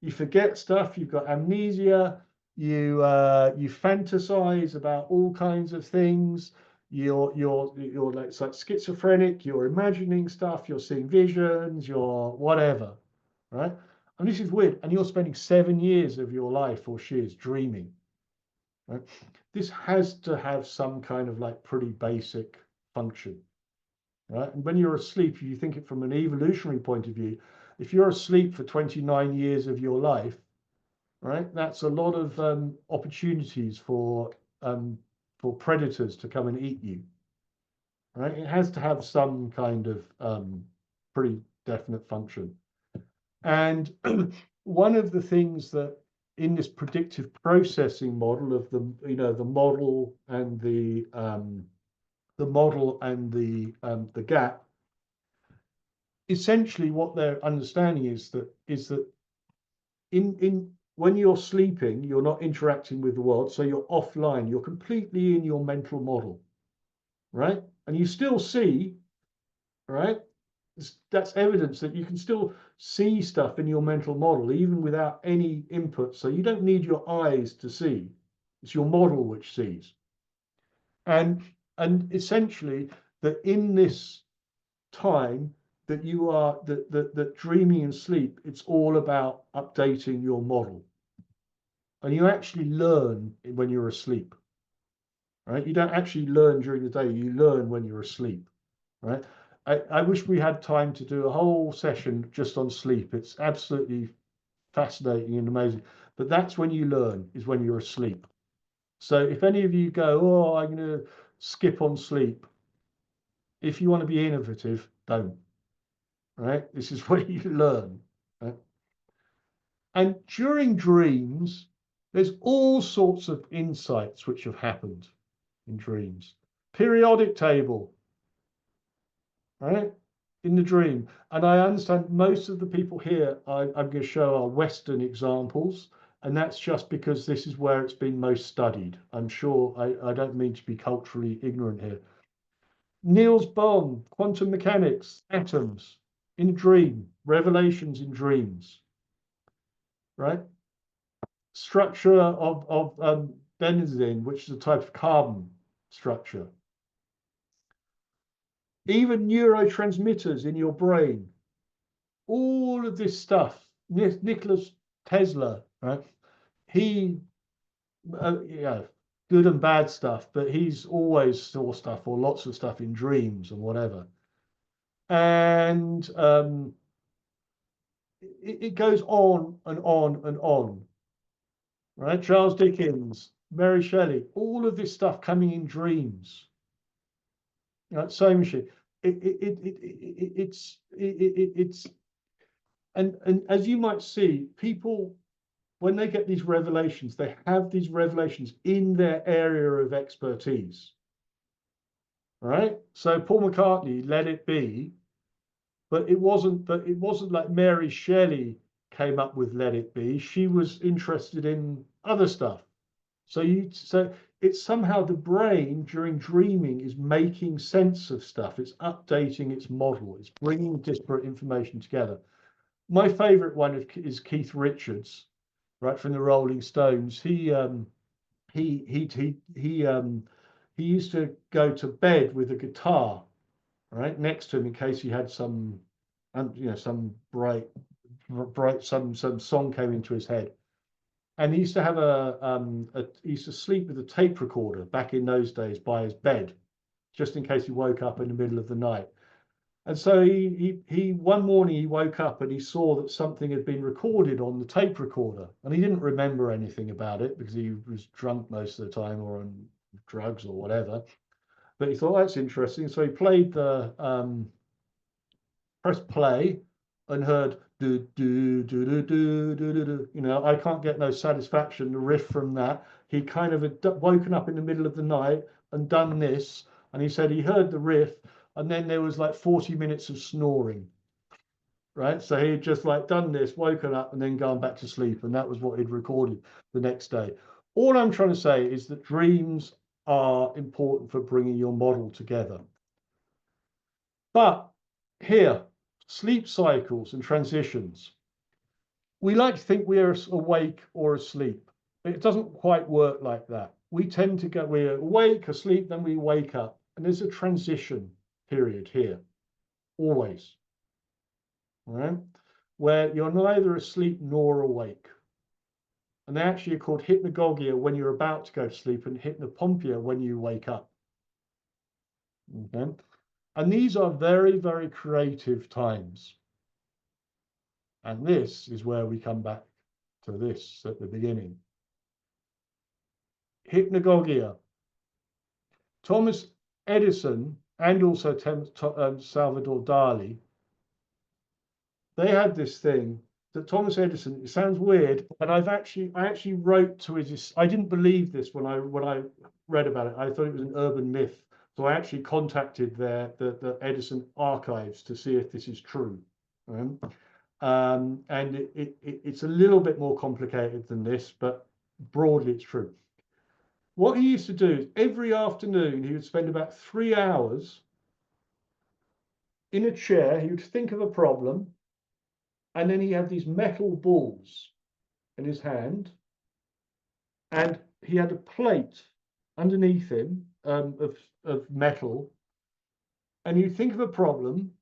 You forget stuff. You've got amnesia. You fantasize about all kinds of things. You're like, it's like schizophrenic. You're imagining stuff. You're seeing visions. You're whatever, right? And this is weird. And you're spending 7 years of your life, or she is, dreaming. Right? This has to have some kind of like pretty basic function. right? And when you're asleep, if you think it from an evolutionary point of view, if you're asleep for 29 years of your life, right, that's a lot of opportunities for predators to come and eat you, right? It has to have some kind of pretty definite function. And one of the things that in this predictive processing model of the, the model and the gap, essentially what they're understanding is that in when you're sleeping, you're not interacting with the world, so you're offline, you're completely in your mental model, right? And you still see, right? That's evidence that you can still see stuff in your mental model even without any input. So you don't need your eyes to see. It's your model which sees. And essentially that in this time that you are that dreaming and sleep, it's all about updating your model. And you actually learn when you're asleep, right? You don't actually learn during the day, you learn when you're asleep, right? I wish we had time to do a whole session just on sleep. It's absolutely fascinating and amazing. But that's when you learn, is when you're asleep. So if any of you go, oh, I'm going to skip on sleep, if you want to be innovative, don't. Right? This is where you learn. Right? And during dreams, there's all sorts of insights which have happened in dreams. Periodic table, right? In the dream. And I understand most of the people here I'm going to show are Western examples. And that's just because this is where it's been most studied. I'm sure I don't mean to be culturally ignorant here. Niels Bohr, quantum mechanics, atoms in a dream, revelations in dreams, right? Structure of benzene, which is a type of carbon structure. Even neurotransmitters in your brain. All of this stuff. Nikola Tesla, right? He, good and bad stuff, but he's always saw stuff or lots of stuff in dreams and whatever. And it goes on and on and on, right? Charles Dickens, Mary Shelley, all of this stuff coming in dreams. Right, sewing machine. It's and as you might see, people when they get these revelations, they have these revelations in their area of expertise. Right? So Paul McCartney, Let It Be, but it wasn't like Mary Shelley came up with Let It Be. She was interested in other stuff. So it's somehow the brain during dreaming is making sense of stuff. It's updating its model. It's bringing disparate information together. My favorite one is Keith Richards, right, from the Rolling Stones. He used to go to bed with a guitar, right, next to him in case he had some bright some song came into his head. And he used to have he used to sleep with a tape recorder back in those days by his bed, just in case he woke up in the middle of the night. And so he one morning he woke up and he saw that something had been recorded on the tape recorder, and he didn't remember anything about it because he was drunk most of the time or on drugs or whatever. But he thought, that's interesting. So he played pressed play and heard do do do do do do do. You know, I can't get no satisfaction. The riff from that. He kind of had woken up in the middle of the night and done this, and he said he heard the riff, and then there was like 40 minutes of snoring. Right, so he'd just like done this, woken up, and then gone back to sleep, and that was what he'd recorded the next day. All I'm trying to say is that dreams are important for bringing your model together. But here, sleep cycles and transitions. We like to think we are awake or asleep. It doesn't quite work like that. We tend to go, we're awake, asleep, then we wake up. And there's a transition period here, always. All right? Where you're neither asleep nor awake. And they actually are called hypnagogia when you're about to go to sleep and hypnopompia when you wake up. Okay? And these are very, very creative times. And this is where we come back to this at the beginning. Hypnagogia. Thomas Edison and also Salvador Dali, they had this thing that Thomas Edison, it sounds weird, and I actually wrote to his, I didn't believe this when I read about it. I thought it was an urban myth. So I actually contacted the Edison archives to see if this is true. And it's a little bit more complicated than this, but broadly it's true. What he used to do is every afternoon he would spend about 3 hours in a chair. He would think of a problem, and then he had these metal balls in his hand, and he had a plate underneath him of metal, and he'd think of a problem,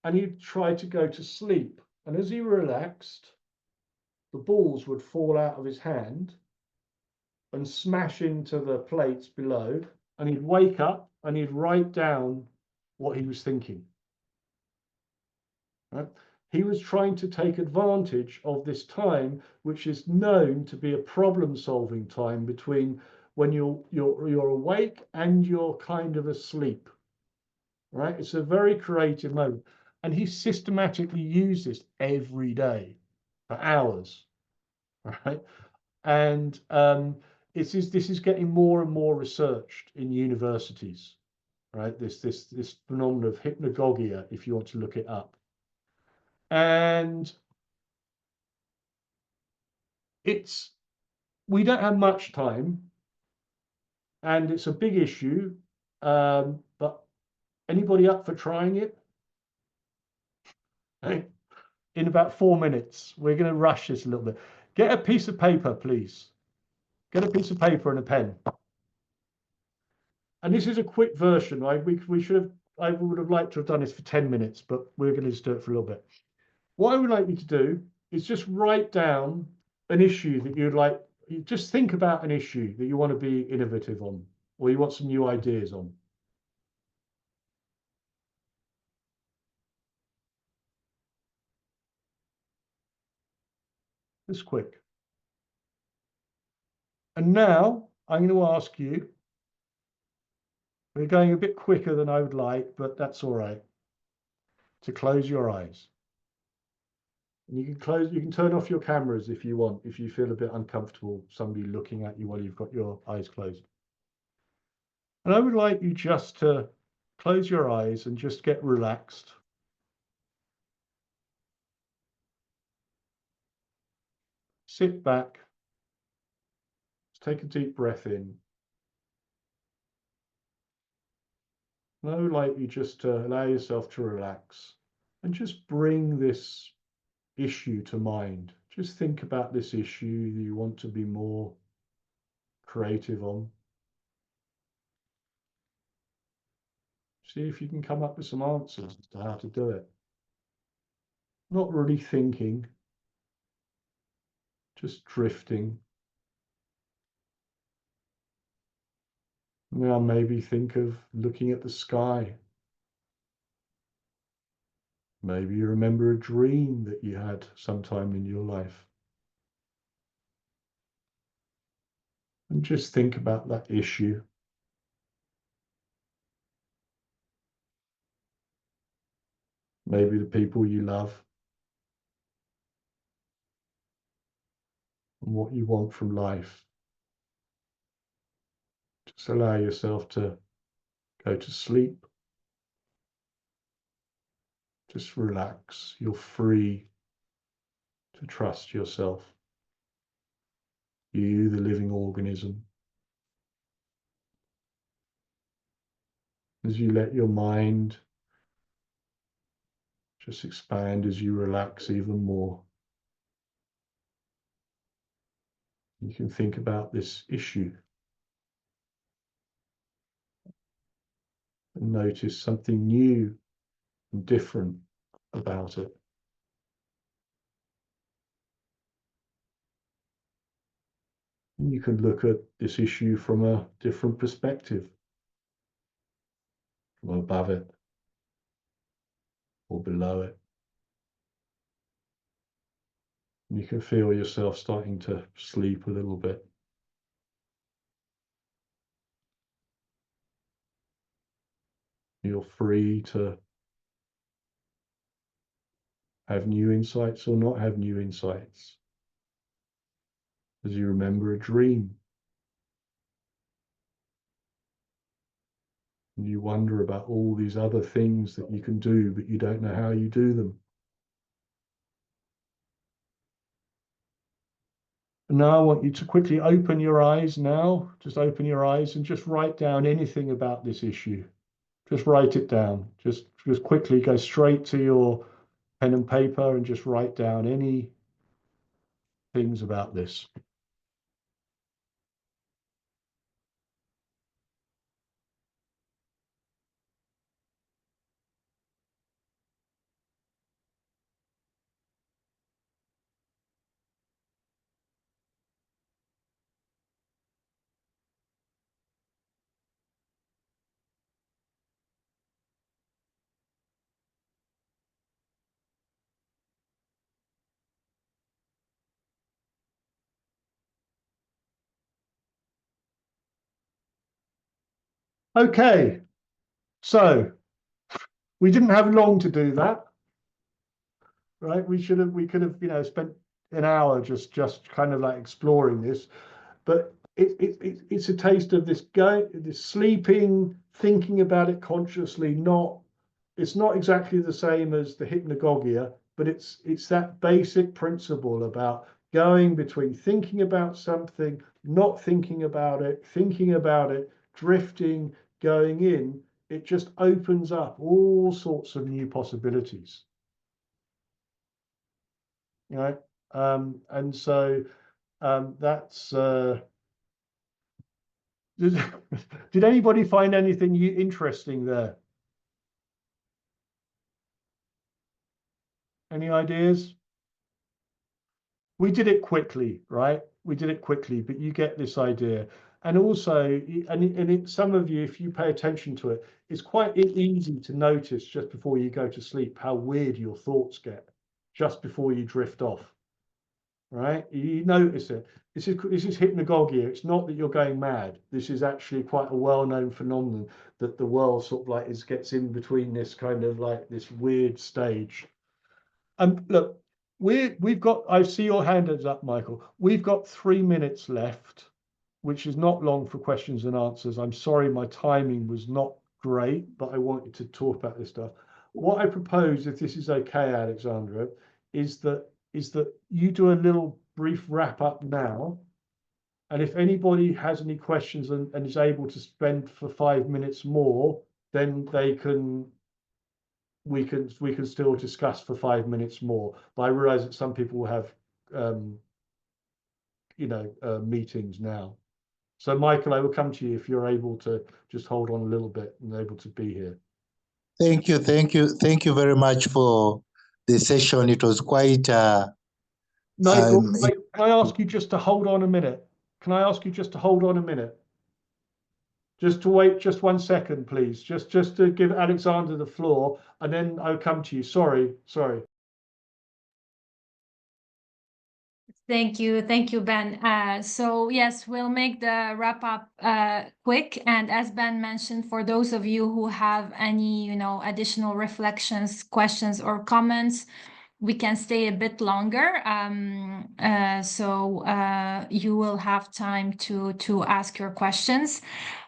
and he'd try to go to sleep. And as he relaxed, the balls would fall out of his hand and smash into the plates below, and he'd wake up and he'd write down what he was thinking. Right? He was trying to take advantage of this time, which is known to be a problem-solving time between when you're awake and you're kind of asleep. Right? It's a very creative moment, and he systematically used this every day for hours. Right? And this is getting more and more researched in universities, right? This phenomenon of hypnagogia, if you want to look it up. And we don't have much time, and it's a big issue, but anybody up for trying it? Hey, in about 4 minutes, we're going to rush this a little bit. Get a piece of paper, please. Get a piece of paper and a pen. And this is a quick version, right? I would have liked to have done this for 10 minutes, but we're going to just do it for a little bit. What I would like you to do is just write down an issue that you'd like, just think about an issue that you want to be innovative on, or you want some new ideas on. Just quick. And now I'm going to ask you, we're going a bit quicker than I would like, but that's all right, to close your eyes. And you can turn off your cameras if you want, if you feel a bit uncomfortable, somebody looking at you while you've got your eyes closed. And I would like you just to close your eyes and just get relaxed. Sit back. Just take a deep breath in. And I would like you just to allow yourself to relax and just bring this issue to mind. Just think about this issue that you want to be more creative on. See if you can come up with some answers as to how to do it. Not really thinking, just drifting. Now maybe think of looking at the sky. Maybe you remember a dream that you had sometime in your life. And just think about that issue. Maybe the people you love. And what you want from life. Just allow yourself to go to sleep. Just relax. You're free to trust yourself. You, the living organism. As you let your mind just expand as you relax even more. You can think about this issue and notice something new and different about it. And you can look at this issue from a different perspective, from above it, or below it. You can feel yourself starting to sleep a little bit. You're free to have new insights or not have new insights. As you remember a dream. And you wonder about all these other things that you can do, but you don't know how you do them. And now I want you to quickly open your eyes now. Just open your eyes and just write down anything about this issue. Just write it down. Just quickly go straight to your pen and paper and just write down any things about this. Okay, so we didn't have long to do that, right? We could have, spent an hour just kind of like exploring this, but it's a taste of this sleeping, thinking about it consciously. It's not exactly the same as the hypnagogia, but it's that basic principle about going between thinking about something, not thinking about it, drifting, going in. It just opens up all sorts of new possibilities. Right? And so that's did anybody find anything interesting there? Any ideas? We did it quickly, right? We did it quickly, but you get this idea. And also, some of you, if you pay attention to it, it's quite easy to notice just before you go to sleep how weird your thoughts get just before you drift off, right? You notice it. This is hypnagogia. It's not that you're going mad. This is actually quite a well-known phenomenon that the world sort of like gets in between this kind of like this weird stage. Look, we've got, I see your hand is up, Michael. We've got 3 minutes left, which is not long for questions and answers. I'm sorry my timing was not great, but I wanted to talk about this stuff. What I propose, if this is okay, Alexandra, is that you do a little brief wrap up now. And if anybody has any questions and is able to spend for 5 minutes more, then we can still discuss for 5 minutes more. But I realize that some people will have meetings now. So Michael, I will come to you if you're able to just hold on a little bit and able to be here. Thank you very much for the session. It was quite Michael, can I ask you just to hold on a minute? Just to wait just 1 second, please. Just to give Alexander the floor, and then I'll come to you. Sorry. Thank you, Ben. So yes, we'll make the wrap up quick. And as Ben mentioned, for those of you who have any, additional reflections, questions, or comments, we can stay a bit longer. So you will have time to ask your questions.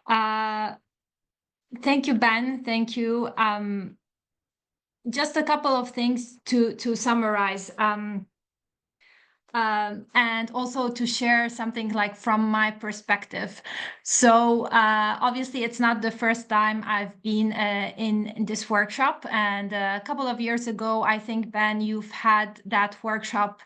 Thank you, Ben. Thank you. Just a couple of things to summarize. And also to share something like from my perspective. So obviously it's not the first time I've been in this workshop, and a couple of years ago, I think, Ben, you've had that workshop,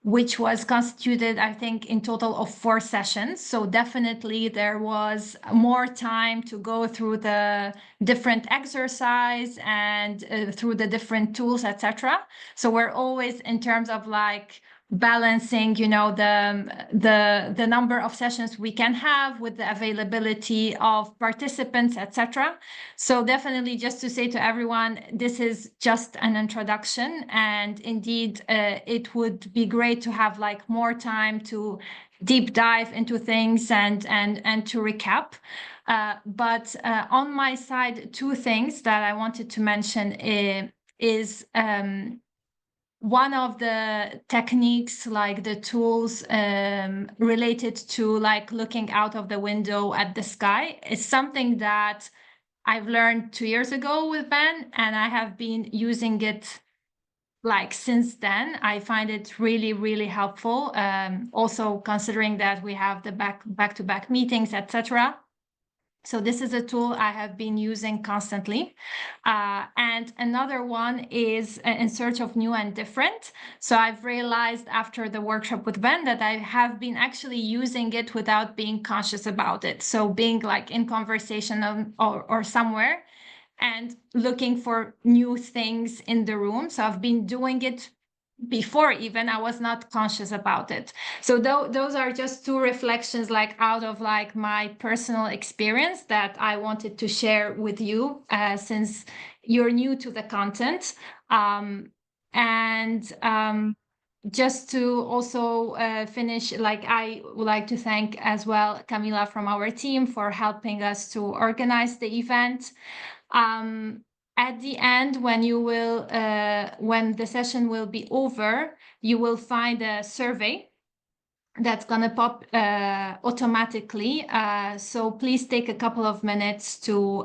which was constituted, I think, in total of 4 sessions. So definitely there was more time to go through the different exercise and through the different tools, etc. So we're always, in terms of like balancing, the number of sessions we can have with the availability of participants, etc. So definitely, just to say to everyone, this is just an introduction, and indeed it would be great to have like more time to deep dive into things and to recap. But on my side, two things that I wanted to mention is one of the techniques, like the tools related to like looking out of the window at the sky, is something that I've learned 2 years ago with Ben, and I have been using it like since then. I find it really, really helpful. Also considering that we have the back-to-back meetings, etc. So this is a tool I have been using constantly. And another one is in search of new and different. So I've realized after the workshop with Ben that I have been actually using it without being conscious about it. So being like in conversation or somewhere and looking for new things in the room. So I've been doing it before even I was not conscious about it. So those are just two reflections like out of like my personal experience that I wanted to share with you since you're new to the content. Just to also finish, like I would like to thank as well Camila from our team for helping us to organize the event. At the end, when the session will be over, you will find a survey that's gonna pop automatically. So please take a couple of minutes to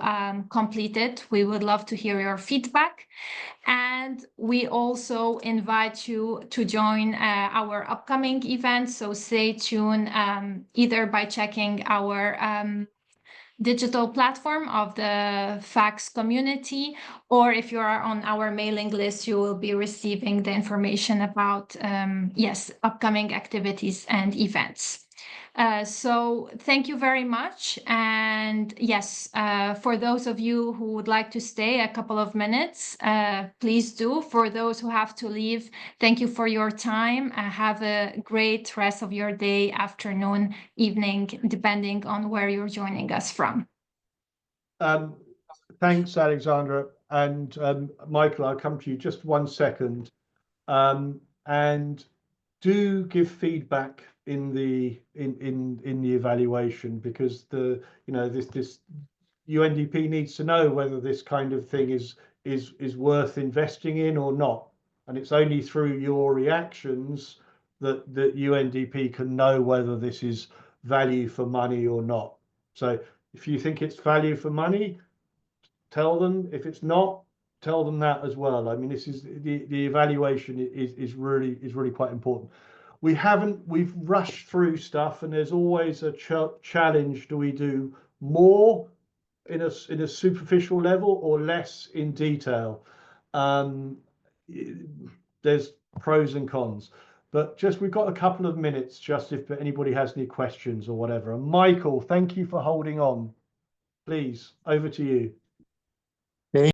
complete it. We would love to hear your feedback. And we also invite you to join our upcoming events. So stay tuned either by checking our digital platform of the FACS community, or if you are on our mailing list, you will be receiving the information about, upcoming activities and events. So thank you very much. And yes, for those of you who would like to stay a couple of minutes, please do. For those who have to leave, thank you for your time. Have a great rest of your day, afternoon, evening, depending on where you're joining us from. Thanks, Alexandra. And Michael, I'll come to you just 1 second. And do give feedback in the evaluation, because this UNDP needs to know whether this kind of thing is worth investing in or not. And it's only through your reactions that UNDP can know whether this is value for money or not. So if you think it's value for money, tell them. If it's not, tell them that as well. I mean, this is the evaluation is really quite important. We've rushed through stuff, and there's always a challenge. Do we do more in a superficial level or less in detail? There's pros and cons, but we've got a couple of minutes just if anybody has any questions or whatever. And Michael, thank you for holding on. Please, over to you.